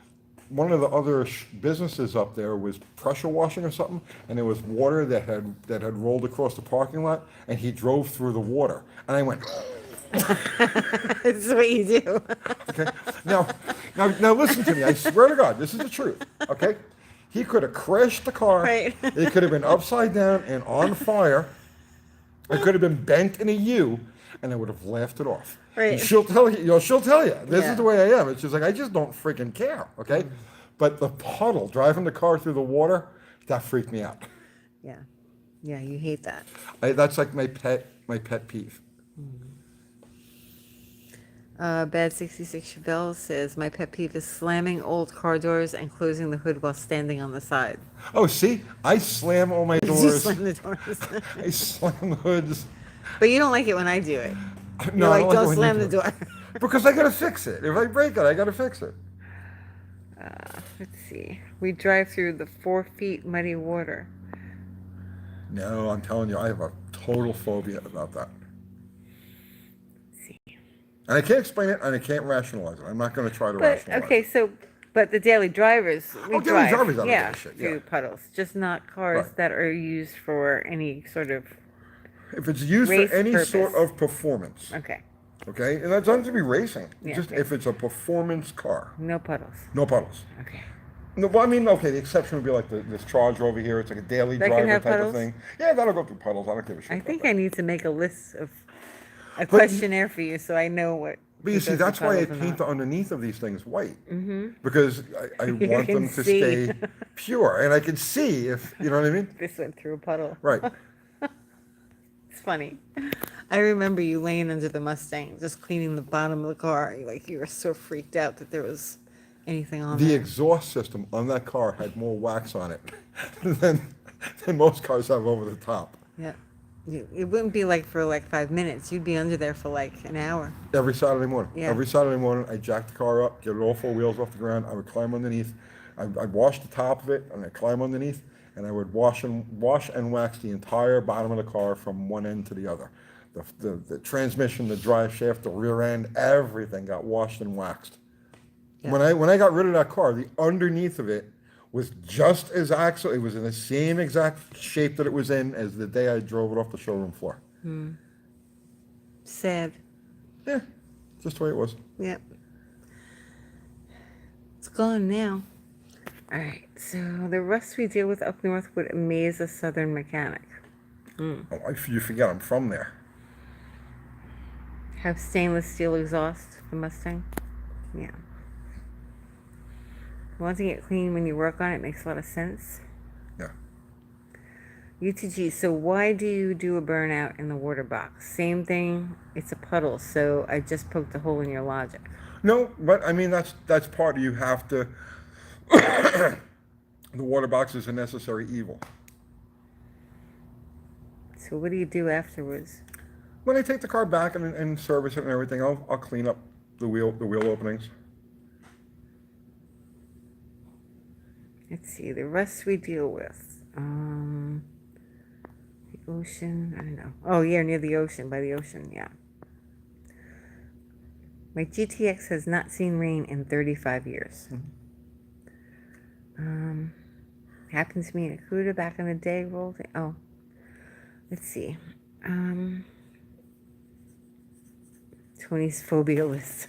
one of the other businesses up there was pressure washing or something, and there was water that had rolled across the parking lot, and he drove through the water. And I went, That's what you do. okay, now listen to me. I swear to God, this is the truth. Okay, he could have crashed the car. Right. It could have been upside down and on fire. It could have been bent in a U, and I would have laughed it off. Right. And she'll tell you, she'll tell you, this Yeah. is the way I am. It's just like, I just don't freaking care, okay? But the puddle, driving the car through the water, that freaked me out. Yeah. Yeah, you hate that. That's like my pet peeve. Bad 66 Chevelle says, my pet peeve is slamming old car doors and closing the hood while standing on the side. Oh, see, I slam all my You doors. slam the doors. I slam the hoods. But you don't like it when I do it. No, You're I like, don't don't when slam you the do door. it. Because I gotta fix it. If I break it, I gotta fix it. Let's see. We drive through the 4 feet muddy water. No, I'm telling you, I have a total phobia about that. Let's see. And I can't explain it, and I can't rationalize it. I'm not going to try to But rationalize okay, it. so but the daily drivers we Oh, daily drive, drivers, I don't yeah, give a shit, through yeah. puddles, just not cars Right. that are used for any sort of If it's used race for any purpose. sort of performance, okay, okay? And that's not to be racing. Yeah, Just okay. if it's a performance car, no puddles. no puddles. Okay. No, well, I mean, okay, the exception would be like this Charger over here. It's like a daily That can driver have type puddles? of thing. Yeah, that'll go through puddles. I don't give a shit I about think that. I need to make a list of a questionnaire for you so I know what. But you goes see, through that's why I puddles and paint not. the underneath of these things white. Mm-hmm. Because I want can them to see. stay pure. And I can see if, you know what I mean? This went through a puddle. Right. It's funny. I remember you laying under the Mustang, just cleaning the bottom of the car. You were so freaked out that there was anything on The there. exhaust system on that car had more wax on it than most cars have over the top. Yeah. It wouldn't be like for like 5 minutes. You'd be under there for like an hour. Every Saturday morning. Yeah. Every Saturday morning, I jacked the car up, get it all 4 wheels off the ground. I would climb underneath. I'd wash the top of it, and I'd climb underneath, and I would wash and wax the entire bottom of the car from one end to the other. The transmission, the drive shaft, the rear end, everything got washed and waxed. Yeah. When I got rid of that car, the underneath of it was just as axle. It was in the same exact shape that it was in as the day I drove it off the showroom floor. Sad. Yeah, just the way it was. Yep. It's gone now. All right. So the rust we deal with up north would amaze a southern mechanic. Oh, you forget I'm from there. Have stainless steel exhaust, the Mustang. Yeah. Wanting it clean when you work on it makes a lot of sense. Yeah. UTG, so why do you do a burnout in the water box? Same thing, it's a puddle, so I just poked a hole in your logic. No, but I mean, that's part of, you have to, the water box is a necessary evil. So what do you do afterwards? When I take the car back and service it and everything, I'll clean up the wheel openings. Let's see, the rest we deal with. The ocean, I don't know. Oh, yeah, near the ocean, by the ocean, yeah. My GTX has not seen rain in 35 years. Happened to me in a Cuda back in the day. Rolled it. Oh, let's see. Tony's phobia list.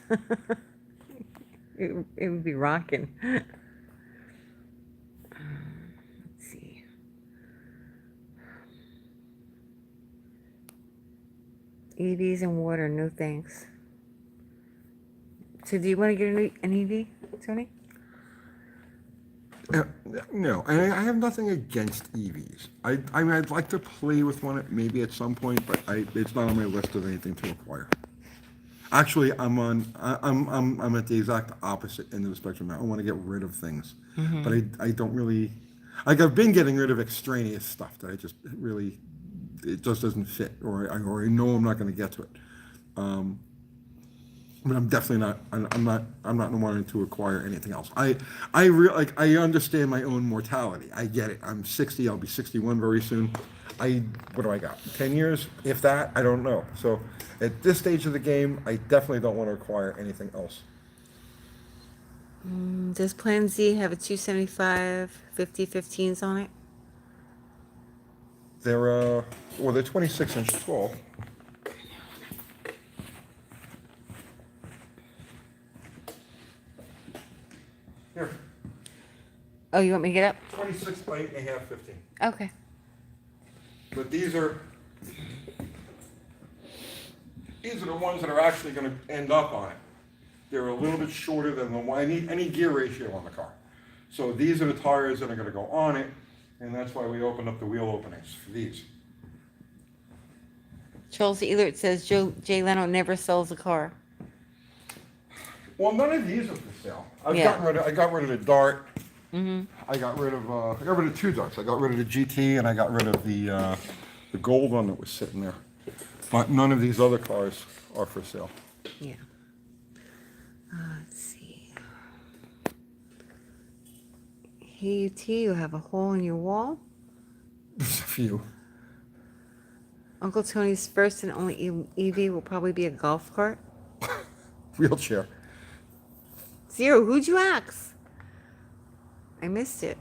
it would be rocking. Let's see. EVs and water, no thanks. So do you want to get an EV, Tony? No, and I have nothing against EVs. I mean, I'd like to play with one maybe at some point, but it's not on my list of anything to acquire. Actually, I'm at the exact opposite end of the spectrum now. I want to get rid of things, but I don't really, like, I've been getting rid of extraneous stuff that it just doesn't fit, or I know I'm not going to get to it. But I'm definitely not. I'm not wanting to acquire anything else. I understand my own mortality. I get it. I'm 60. I'll be 61 very soon. What do I got? 10 years, if that. I don't know. So at this stage of the game, I definitely don't want to acquire anything else. Does Plan Z have a 275 5015s on it? They're 26 inch tall. Here, Oh, you want me to get up? 26 by 8.5, 15. Okay. But these are the ones that are actually going to end up on it. They're a little bit shorter than the one. I need any gear ratio on the car. So these are the tires that are going to go on it, and that's why we opened up the wheel openings for these. Charles Elert says Jay Leno never sells a car. Well, none of these are for sale. I got rid of the Dart. I got rid of two Darts. I got rid of the GT, and I got rid of the gold one that was sitting there. But none of these other cars are for sale. Yeah. Let's see. Hey, UT, you have a hole in your wall? There's a few. Uncle Tony's first and only EV will probably be a golf cart. Wheelchair. Zero, who'd you ask? I missed it.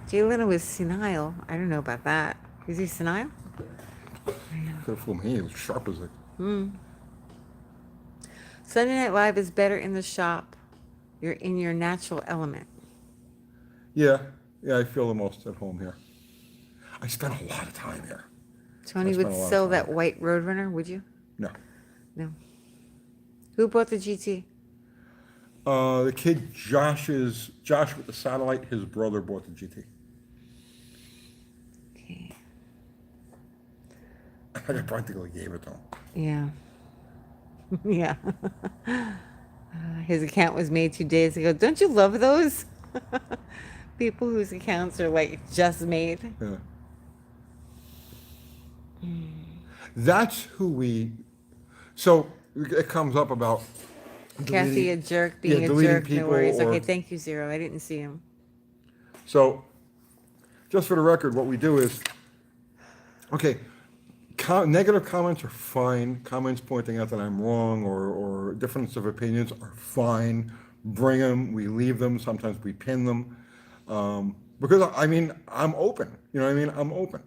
Jay Leno was senile. I don't know about that. Is he senile? Could fool me. He was sharp as a. Sunday Night Live is better in the shop. You're in your natural element. Yeah, I feel the most at home here. I spent a lot of time here. Tony would sell that white Roadrunner, would you? No. No. Who bought the GT? The kid Josh with the satellite, his brother bought the GT. Okay. I practically gave it to him. Yeah. Yeah. His account was made 2 days ago. Don't you love those? People whose accounts are like just made. Yeah. That's who we. So it comes up about. Kathy, a jerk, being a jerk. No worries. Okay, thank you, Zero. I didn't see him. So, just for the record, what we do is, okay, negative comments are fine. Comments pointing out that I'm wrong or difference of opinions are fine. Bring them. We leave them. Sometimes we pin them. Because, I mean, I'm open. You know what I mean? I'm open.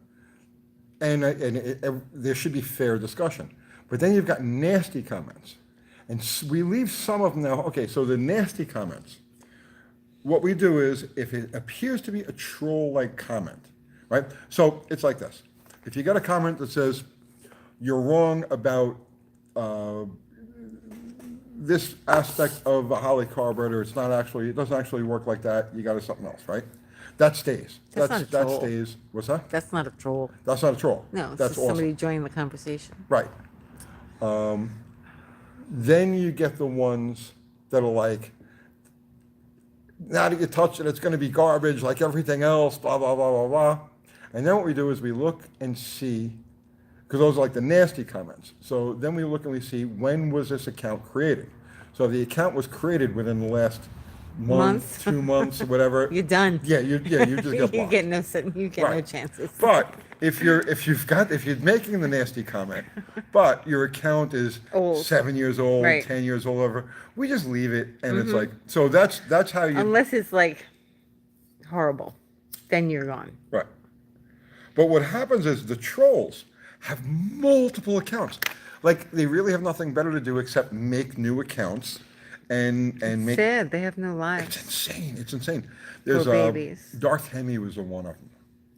And there should be fair discussion. But then you've got nasty comments. And we leave some of them now. Okay, so the nasty comments. What we do is, if it appears to be a troll-like comment, right? So it's like this. If you got a comment that says, you're wrong about this aspect of a Holly carburetor, it doesn't actually work like that, you got something else, right? That stays. That's not a That troll. stays. What's that? That's not a troll. That's not a troll. No, it's That's just awesome. somebody joining the conversation. Right. Then you get the ones that are like, now that you touch it, it's going to be garbage like everything else, blah, blah, blah, blah, blah. And then what we do is we look and see, because those are like the nasty comments. So then we look and we see, when was this account created? So if the account was created within the last month, 2 months, or whatever. You're done. Yeah, you just get You blocked. get no Right. chances. But if you're making the nasty comment, but your account is Old. 7 years old, Right. 10 years old, whatever, we just leave it, and it's like, so that's how you. Unless it's like horrible, then you're gone. Right. But what happens is the trolls have multiple accounts. Like, they really have nothing better to do except make new accounts and make. Sad, they have no It's lives. insane. It's insane. There's Poor babies. Darth Hemi was the one of them.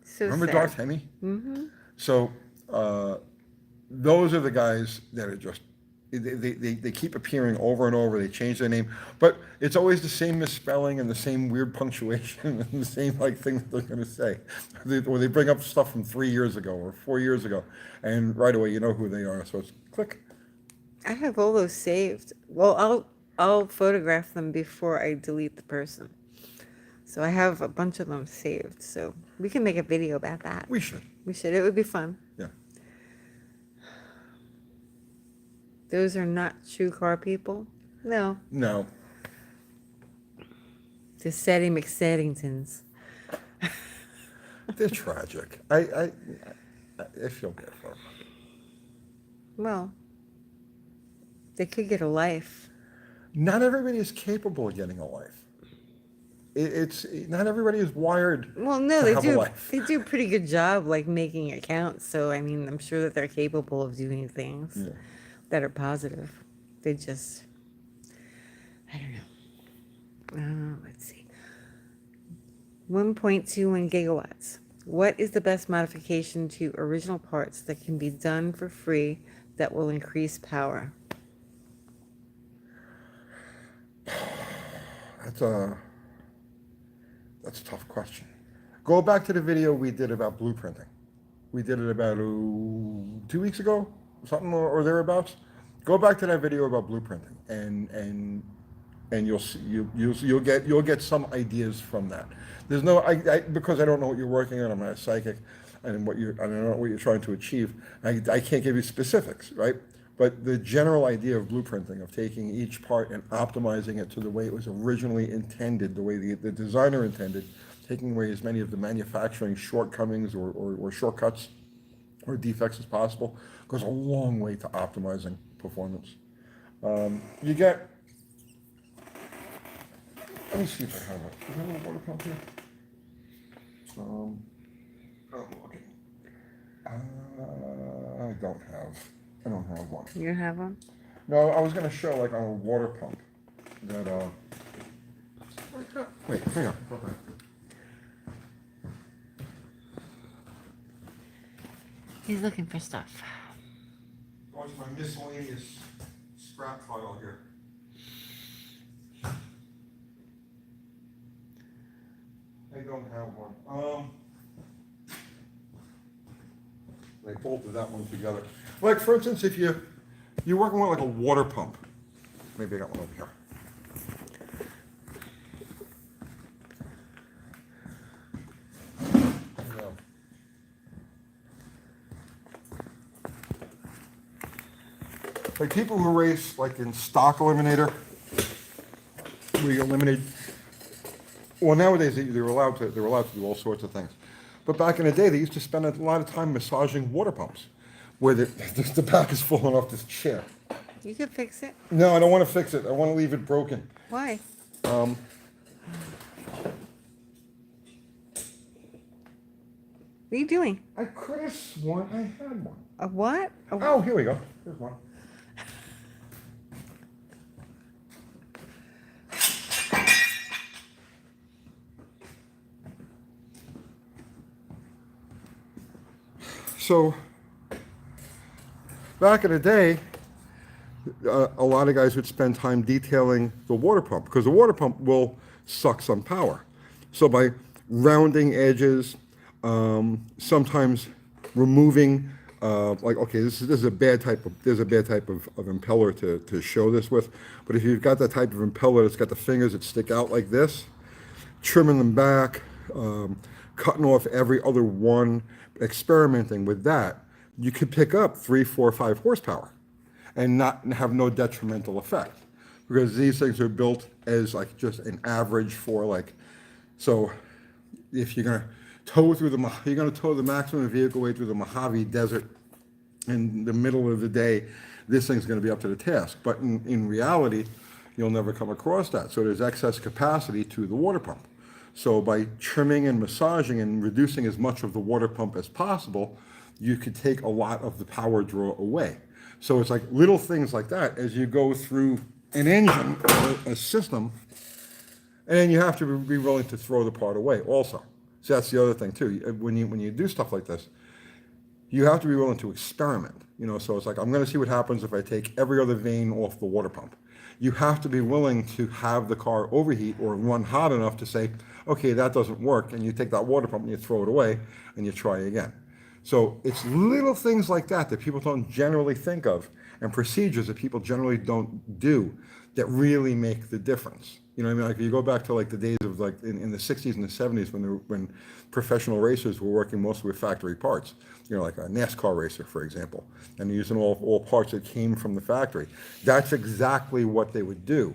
So Remember sad. Darth Hemi? Mm-hmm. So those are the guys that are just, they keep appearing over and over. They change their name, but it's always the same misspelling and the same weird punctuation and the same like thing that they're going to say. Or they bring up stuff from 3 years ago or 4 years ago, and right away you know who they are. So it's click. I have all those saved. Well, I'll photograph them before I delete the person. So I have a bunch of them saved. So we can make a video about that. We should. We should. It would be fun. Yeah. Those are not true car people? No. No. The Sadie McSaddingtons. They're tragic. I feel bad for them. Well, they could get a life. Not everybody is capable of getting a life. It's not everybody is wired. Well, no, to they have a do. life. They do a pretty good job, like making accounts. So I mean, I'm sure that they're capable of doing things Yeah. that are positive. They just, I don't know. Let's see. 1.21 gigawatts. What is the best modification to original parts that can be done for free that will increase power? That's a tough question. Go back to the video we did about blueprinting. We did it about 2 weeks ago, something or thereabouts. Go back to that video about blueprinting, and you'll see, you'll get some ideas from that. There's no because I don't know what you're working on. I'm not a psychic, and I don't know what you're trying to achieve. I can't give you specifics, right? But the general idea of blueprinting, of taking each part and optimizing it to the way it was originally intended, the way the designer intended, taking away as many of the manufacturing shortcomings or shortcuts or defects as possible, goes a long way to optimizing performance. You get, let me see if I have it. Do I have a water pump here? Okay. I don't have one. You have one? No, I was gonna show like on a water pump that wait, hang on. Okay. He's looking for stuff. Going to my miscellaneous scrap pile here. I don't have one. They bolted that one together. Like for instance, if you're working with like a water pump, maybe I got one over here. Like people who race like in stock eliminator, where you eliminate. Well, nowadays they're allowed to do all sorts of things, but back in the day they used to spend a lot of time massaging water pumps, where the back is falling off this chair. You could fix it. No, I don't want to fix it. I want to leave it broken. Why? Um, What are you doing? I could have sworn I had one. A what? Oh, here we go. Here's one. So, back in the day, a lot of guys would spend time detailing the water pump because the water pump will suck some power. So by rounding edges, sometimes removing, like, okay, this is a bad type of, there's a bad type of impeller to show this with, but if you've got that type of impeller that's got the fingers that stick out like this, trimming them back, cutting off every other one, experimenting with that, you could pick up 3, 4, 5 horsepower and not have no detrimental effect. Because these things are built as like just an average for like, so if you're gonna you're gonna tow the maximum vehicle weight through the Mojave Desert in the middle of the day, this thing's gonna be up to the task. But in reality, you'll never come across that. So there's excess capacity to the water pump. So by trimming and massaging and reducing as much of the water pump as possible, you could take a lot of the power draw away. So it's like little things like that as you go through an engine, a system, and then you have to be willing to throw the part away also. So that's the other thing too. When you do stuff like this, you have to be willing to experiment. So it's like, I'm going to see what happens if I take every other vein off the water pump. You have to be willing to have the car overheat or run hot enough to say, okay, that doesn't work, and you take that water pump and you throw it away and you try again. So it's little things like that that people don't generally think of, and procedures that people generally don't do that really make the difference. You know what I mean? Like you go back to like the days of like in the 60s and the 70s when professional racers were working mostly with factory parts. Like a NASCAR racer, for example, and using all parts that came from the factory. That's exactly what they would do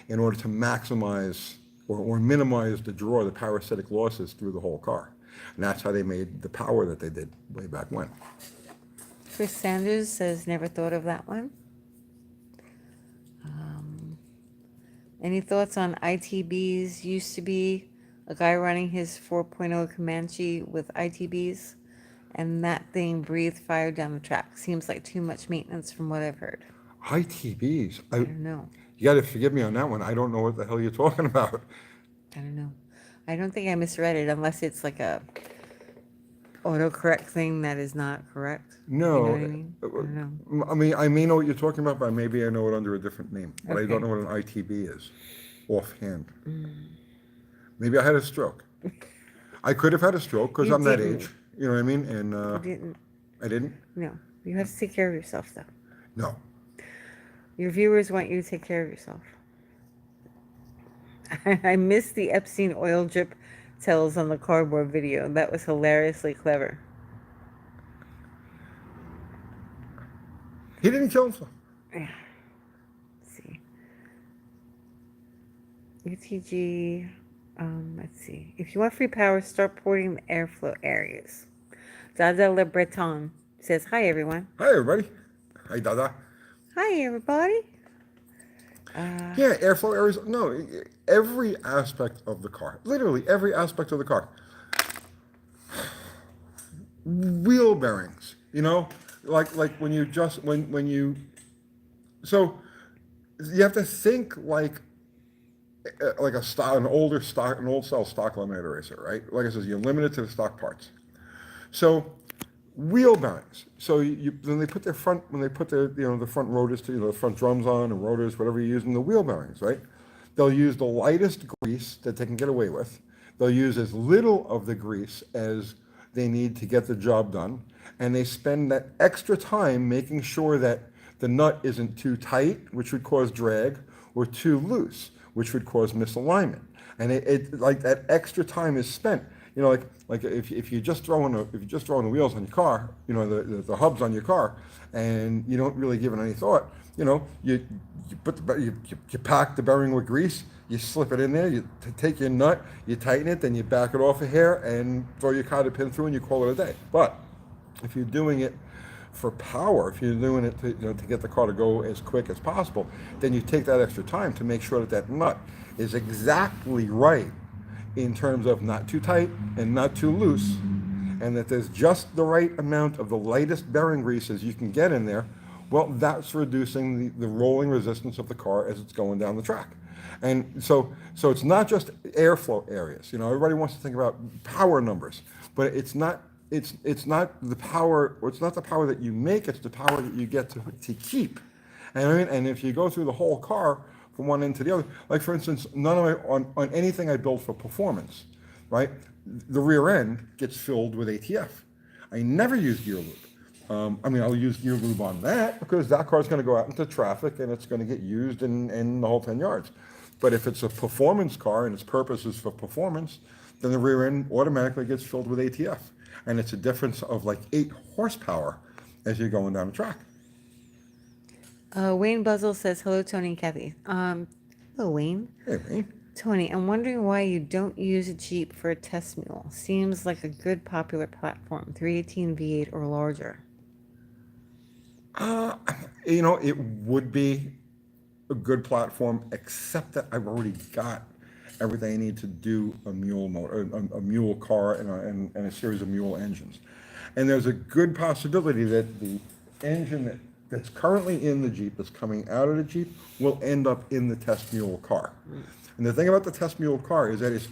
in order to maximize or minimize the draw, the parasitic losses through the whole car. And that's how they made the power that they did way back when. Chris Sanders says, never thought of that one. Any thoughts on ITBs? Used to be a guy running his 4.0 Comanche with ITBs, and that thing breathed fire down the track. Seems like too much maintenance from what I've heard. ITBs? I don't know. You got to forgive me on that one. I don't know what the hell you're talking about. I don't know. I don't think I misread it unless it's like a autocorrect thing that is not correct. No. You know what I mean? I don't know. I mean, I may know what you're talking about, but maybe I know it under a different name. But I Okay. don't know what an ITB is offhand. Maybe I had a stroke. I could have had a stroke because You I'm that didn't. age. You know what I mean? And You didn't. I didn't? No. You have to take care of yourself, though. No. Your viewers want you to take care of yourself. I missed the Epstein oil drip tells on the cardboard video. That was hilariously clever. He didn't kill himself. Let's see. UTG. Let's see. If you want free power, start porting the airflow areas. Dada Le Breton says, hi, everyone. Hi, everybody. Hi, Dada. Hi, everybody. Yeah, airflow areas. No, every aspect of the car. Literally every aspect of the car. Wheel bearings. Like when you just when you. So you have to think like an old style stock eliminator racer, right? Like I said, you're limited to the stock parts. So wheel bearings. So when they put their the front rotors the front drums on and rotors, whatever you're using, the wheel bearings, right? They'll use the lightest grease that they can get away with. They'll use as little of the grease as they need to get the job done, and they spend that extra time making sure that the nut isn't too tight, which would cause drag, or too loose, which would cause misalignment. And it like that extra time is spent. Like if you just throwing the wheels on your car, the hubs on your car, and you don't really give it any thought, you pack the bearing with grease, you slip it in there, you take your nut, you tighten it, then you back it off a hair and throw your cotter pin through and you call it a day. But if you're doing it for power, if you're doing it to get the car to go as quick as possible, then you take that extra time to make sure that nut is exactly right in terms of not too tight and not too loose, and that there's just the right amount of the lightest bearing greases you can get in there. Well, that's reducing the rolling resistance of the car as it's going down the track. And so it's not just airflow areas. Everybody wants to think about power numbers, but it's not the power, or it's not the power that you make, it's the power that you get to keep. And if you go through the whole car from one end to the other, like for instance, none of on anything I build for performance, right? The rear end gets filled with ATF. I never use gear lube. I mean, I'll use gear lube on that because that car's going to go out into traffic and it's going to get used in the whole 10 yards. But if it's a performance car and its purpose is for performance, then the rear end automatically gets filled with ATF. And it's a difference of like 8 horsepower as you're going down the track. Wayne Buzzle says, hello, Tony and Kathy. Hello, Wayne. Hey, man. Tony, I'm wondering why you don't use a Jeep for a test mule. Seems like a good popular platform, 318 V8 or larger. You know, it would be a good platform, except that I've already got everything I need to do a mule motor, a mule car, and a series of mule engines. And there's a good possibility that the engine that's currently in the Jeep, that's coming out of the Jeep, will end up in the test mule car. And the thing about the test mule car is that it's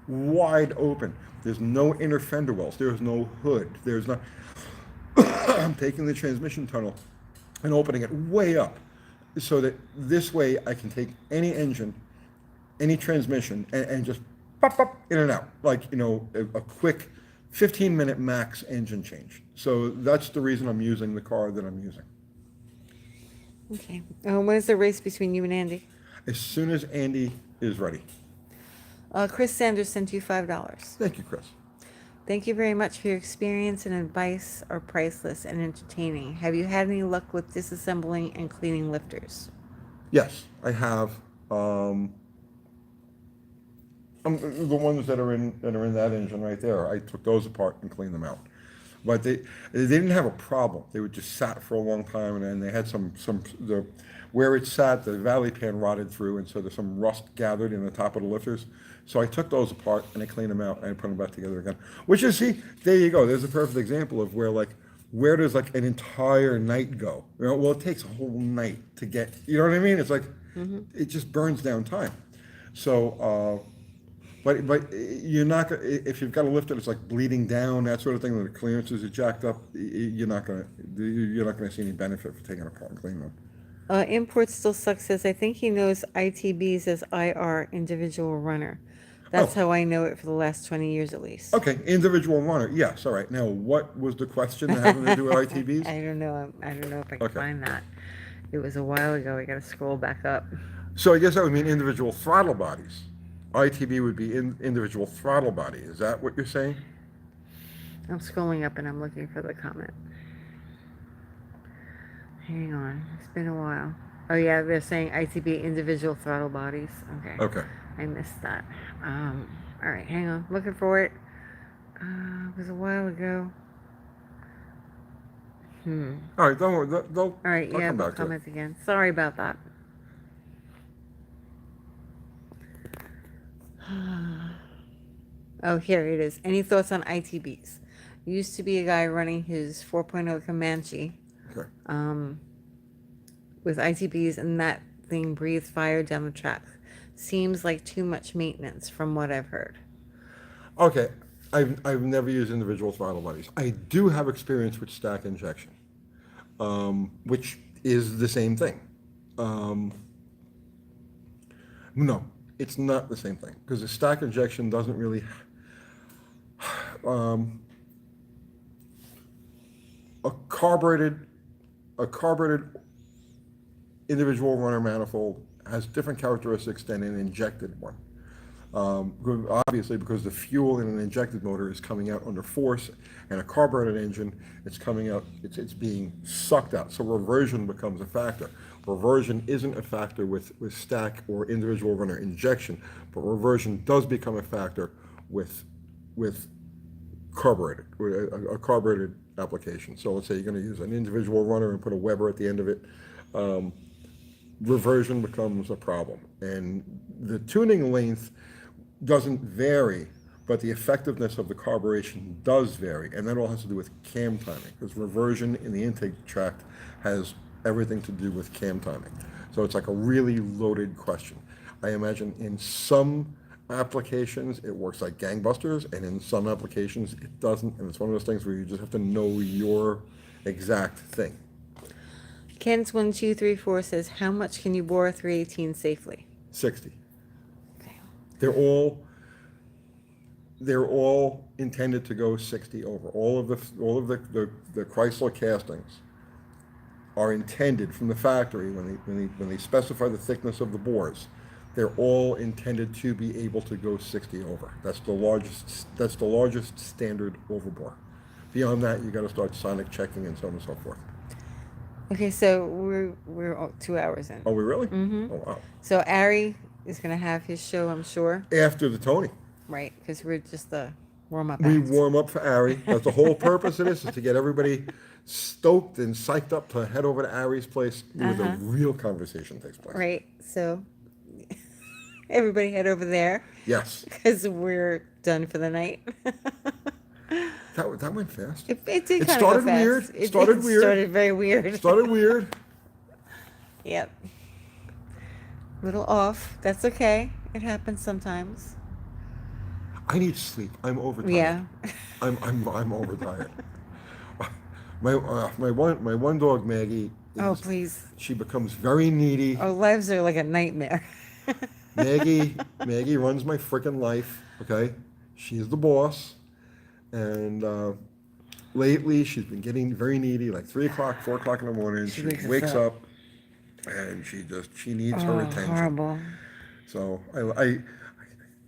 wide open. There's no inner fender wells. There's no hood. There's not. I'm taking the transmission tunnel and opening it way up so that this way I can take any engine, any transmission, and just pop, pop, in and out, like, you know, a quick 15-minute max engine change. So that's the reason I'm using the car that I'm using. Okay. When is the race between you and Andy? As soon as Andy is ready. Chris Sanders sent you $5. Thank you, Chris. Thank you very much for your experience and advice are priceless and entertaining. Have you had any luck with disassembling and cleaning lifters? Yes, I have. The ones that are in that engine right there, I took those apart and cleaned them out. But they didn't have a problem. They were just sat for a long time, and then they had where it sat, the valley pan rotted through, and so there's some rust gathered in the top of the lifters. So I took those apart and I cleaned them out and I put them back together again. Which is, see, there you go. There's a perfect example of where does like an entire night go? You know, well, it takes a whole night to get, you know what I mean? It's like, it just burns down time. So, but you're not gonna, if you've got a lifter that's like bleeding down, that sort of thing, when the clearances are jacked up, you're not gonna see any benefit for taking it apart and cleaning them. Import Still Sucks says, I think he knows ITBs as IR, individual runner. That's how I know it for the last 20 years at least. Okay, individual runner. Yes, all right. Now, what was the question having to do with ITBs? I don't know. I don't know if I can find that. It was a while ago. I got to scroll back up. So I guess that would mean individual throttle bodies. ITB would be individual throttle body. Is that what you're saying? I'm scrolling up and I'm looking for the comment. Hang on. It's been a while. Oh, yeah. They're saying ITB, individual throttle bodies. Okay. Okay. I missed that. All right, hang on. Looking for it. It was a while ago. All right, don't worry. All right, yeah, they'll comment again. Sorry about that. Oh, here it is. Any thoughts on ITBs? Used to be a guy running his 4.0 Comanche. Okay. With ITBs, and that thing breathes fire down the track. Seems like too much maintenance from what I've heard. Okay, I've never used individual throttle bodies. I do have experience with stack injection, which is the same thing. No, it's not the same thing because the stack injection doesn't really. A carbureted individual runner manifold has different characteristics than an injected one. Obviously, because the fuel in an injected motor is coming out under force, and a carbureted engine, it's coming out, it's being sucked out. So reversion becomes a factor. Reversion isn't a factor with stack or individual runner injection, but reversion does become a factor with carbureted, a carbureted application. So let's say you're going to use an individual runner and put a Weber at the end of it. Reversion becomes a problem, and the tuning length doesn't vary, but the effectiveness of the carburation does vary, and that all has to do with cam timing, because reversion in the intake tract has everything to do with cam timing. So it's like a really loaded question. I imagine in some applications it works like gangbusters, and in some applications it doesn't, and it's one of those things where you just have to know your exact thing. Kens1234 says, how much can you bore a 318 safely? 60. Okay. They're all they're all intended to go 60 over. All of the Chrysler castings are intended from the factory when they specify the thickness of the bores. They're all intended to be able to go 60 over. That's the largest standard overbore. Beyond that, you got to start sonic checking and so on and so forth. Okay, so we're 2 hours in. Oh, we really? Mm-hmm. Oh, wow. So Ari is gonna have his show, I'm sure. After the Tony. Right, because we're just the warm-up We act. warm up for Ari. That's the whole purpose of this, is to get everybody stoked and psyched up to head over to Ari's place where the real conversation takes place. Right, so everybody head over there Yes. because we're done for the night. That went fast. It did It kind of started go fast. weird. It Started weird. started very weird. Started weird. Yep. Little off. That's okay. It happens sometimes. I need sleep. I'm overtired. Yeah. I'm overtired. My one dog Maggie. Oh, please. She becomes very needy. Our lives are like a nightmare. Maggie runs my freaking life. Okay, she's the boss, and lately she's been getting very needy. Like 3 o'clock, 4 o'clock in the morning, she wakes up, and she needs her attention. Horrible. So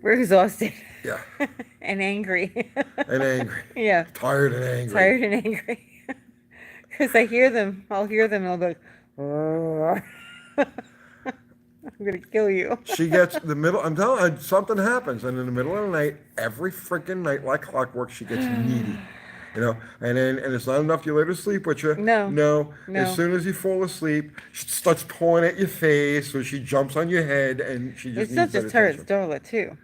We're exhausted. Yeah. And angry. And angry. Yeah. Tired and angry. Tired and angry. Because I'll hear them and I'll be like, "Oh." I'm going to kill you. She gets the middle. I'm telling you, something happens, and in the middle of the night, every freaking night, like clockwork, she gets needy. You know, and it's not enough you let her sleep with you. No. As soon as you fall asleep, she starts pawing at your face, or she jumps on your head, and she just It's needs not that just her, it's attention. Darla too.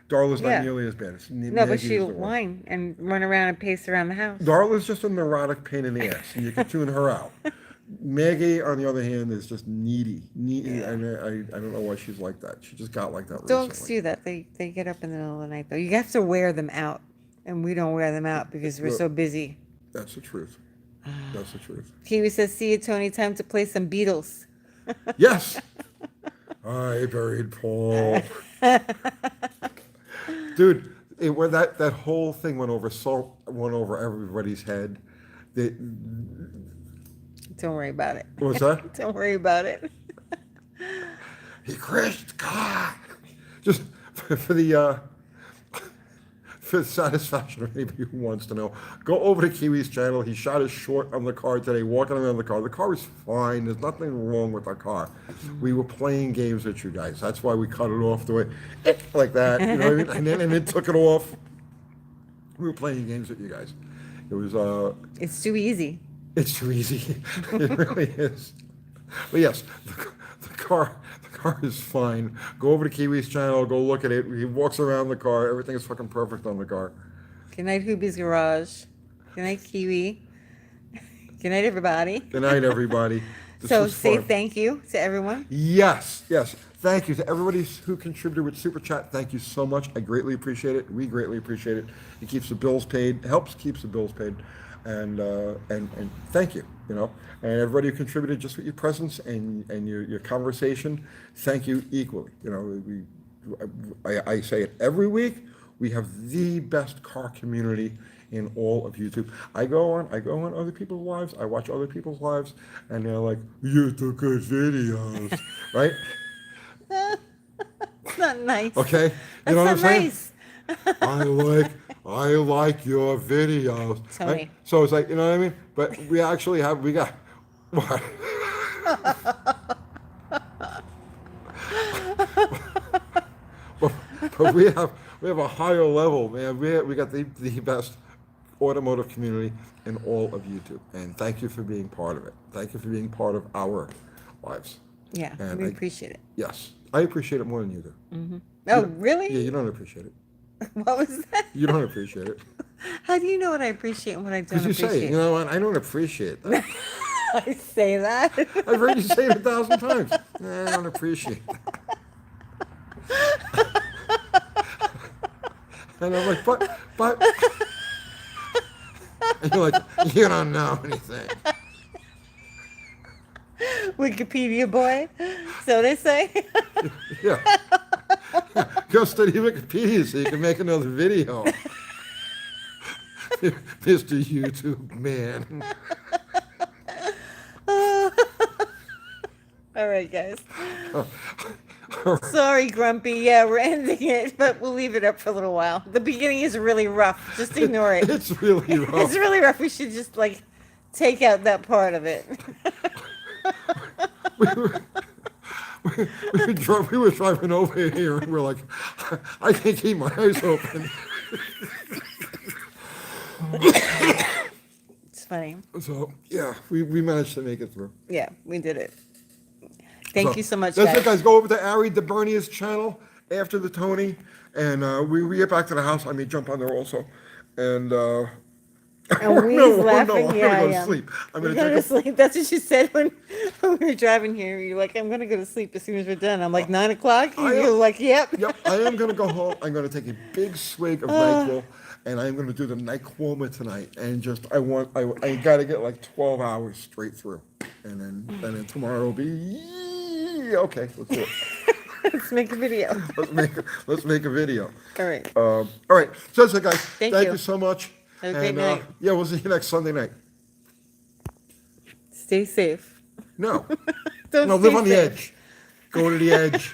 Darla's Yeah. not nearly as bad. No, but she'll whine and run around and pace around the house. Darla's just a neurotic pain in the ass, and you can tune her out. Maggie, on the other hand, is just needy, and I don't know why she's like that. She just got like that Dogs recently. do that. They get up in the middle of the night though. You have to wear them out, and we don't wear them out because we're so busy. That's the truth. That's the truth. Kiwi says, "See you, Tony. Time to play some Beatles." Yes. I buried Paul. Dude, when that whole thing went over everybody's head. Don't worry about it. What was that? Don't worry about it. He crashed the car. Just for the satisfaction of anybody who wants to know, go over to Kiwi's channel. He shot his short on the car today, walking around the car. The car is fine. There's nothing wrong with the car. We were playing games with you guys. That's why we cut it off the way, like that. You know what I mean? And then took it off. We were playing games with you guys. It was It's too easy. It's too easy. It really is. But yes, the car is fine. Go over to Kiwi's channel. Go look at it. He walks around the car. Everything is fucking perfect on the car. Good night, Hoobie's Garage. Good night, Kiwi. Good night, everybody. Good night, everybody. This So was say fun. thank you to everyone. Yes. Thank you to everybody who contributed with Super Chat. Thank you so much. I greatly appreciate it. We greatly appreciate it. It keeps the bills paid. Helps keeps the bills paid. And thank you, you know, and everybody who contributed just with your presence and your conversation, thank you equally. You know, I say it every week. We have the best car community in all of YouTube. I go on other people's lives. I watch other people's lives, and they're like, "You took good videos," right? It's not nice. Okay, you That's know what not I'm saying? nice. I like your videos. Tony. Right? So it's like, you know what I mean? But we got what? but we have a higher level, man. We got the best automotive community in all of YouTube. And thank you for being part of it. Thank you for being part of our lives. Yeah, And we appreciate it. Yes. I appreciate it more than you do. Oh, really? Yeah, you don't appreciate it. What was that? You don't appreciate it. How do you know what I appreciate and what I don't Because you appreciate? say it. You know what? I don't appreciate that. I say that. I've heard you say it 1,000 times. I don't appreciate that. And I'm like, but. And you're like, you don't know anything. Wikipedia boy. So they say. Yeah. Go study Wikipedia so you can make another video. Mr. YouTube man. All right, guys. Sorry, Grumpy. Yeah, we're ending it, but we'll leave it up for a little while. The beginning is really rough. Just ignore it. It's really rough. It's really rough. We should just like take out that part of it. We were driving over here and we're like, I can't keep my eyes open. It's funny. So yeah, we managed to make it through. Yeah, we did it. Thank you so much, That's guys. it, guys. Go over to Ari DeBernia's channel after the Tony, and we get back to the house. I may jump on there also, and And Wee's no, laughing. I'm Yeah, gonna go yeah. to sleep. I'm You're gonna going to take a, sleep. That's what you said when we were driving here. You're like, I'm going to go to sleep as soon as we're done. I'm like, 9 o'clock? I am- You're like, yep. Yep, I am gonna go home. I'm gonna take a big swig of NyQuil, and I'm gonna do the NyQuilma tonight. And just I gotta get like 12 hours straight through, and then tomorrow will be okay. Let's do it. Let's make a video. Let's make a video. All right. All right. So that's it, guys. Thank Thank you. you so much. Have a great And night. yeah, we'll see you next Sunday night. Stay safe. No, Don't no, stay live on the safe. edge. Go to the edge.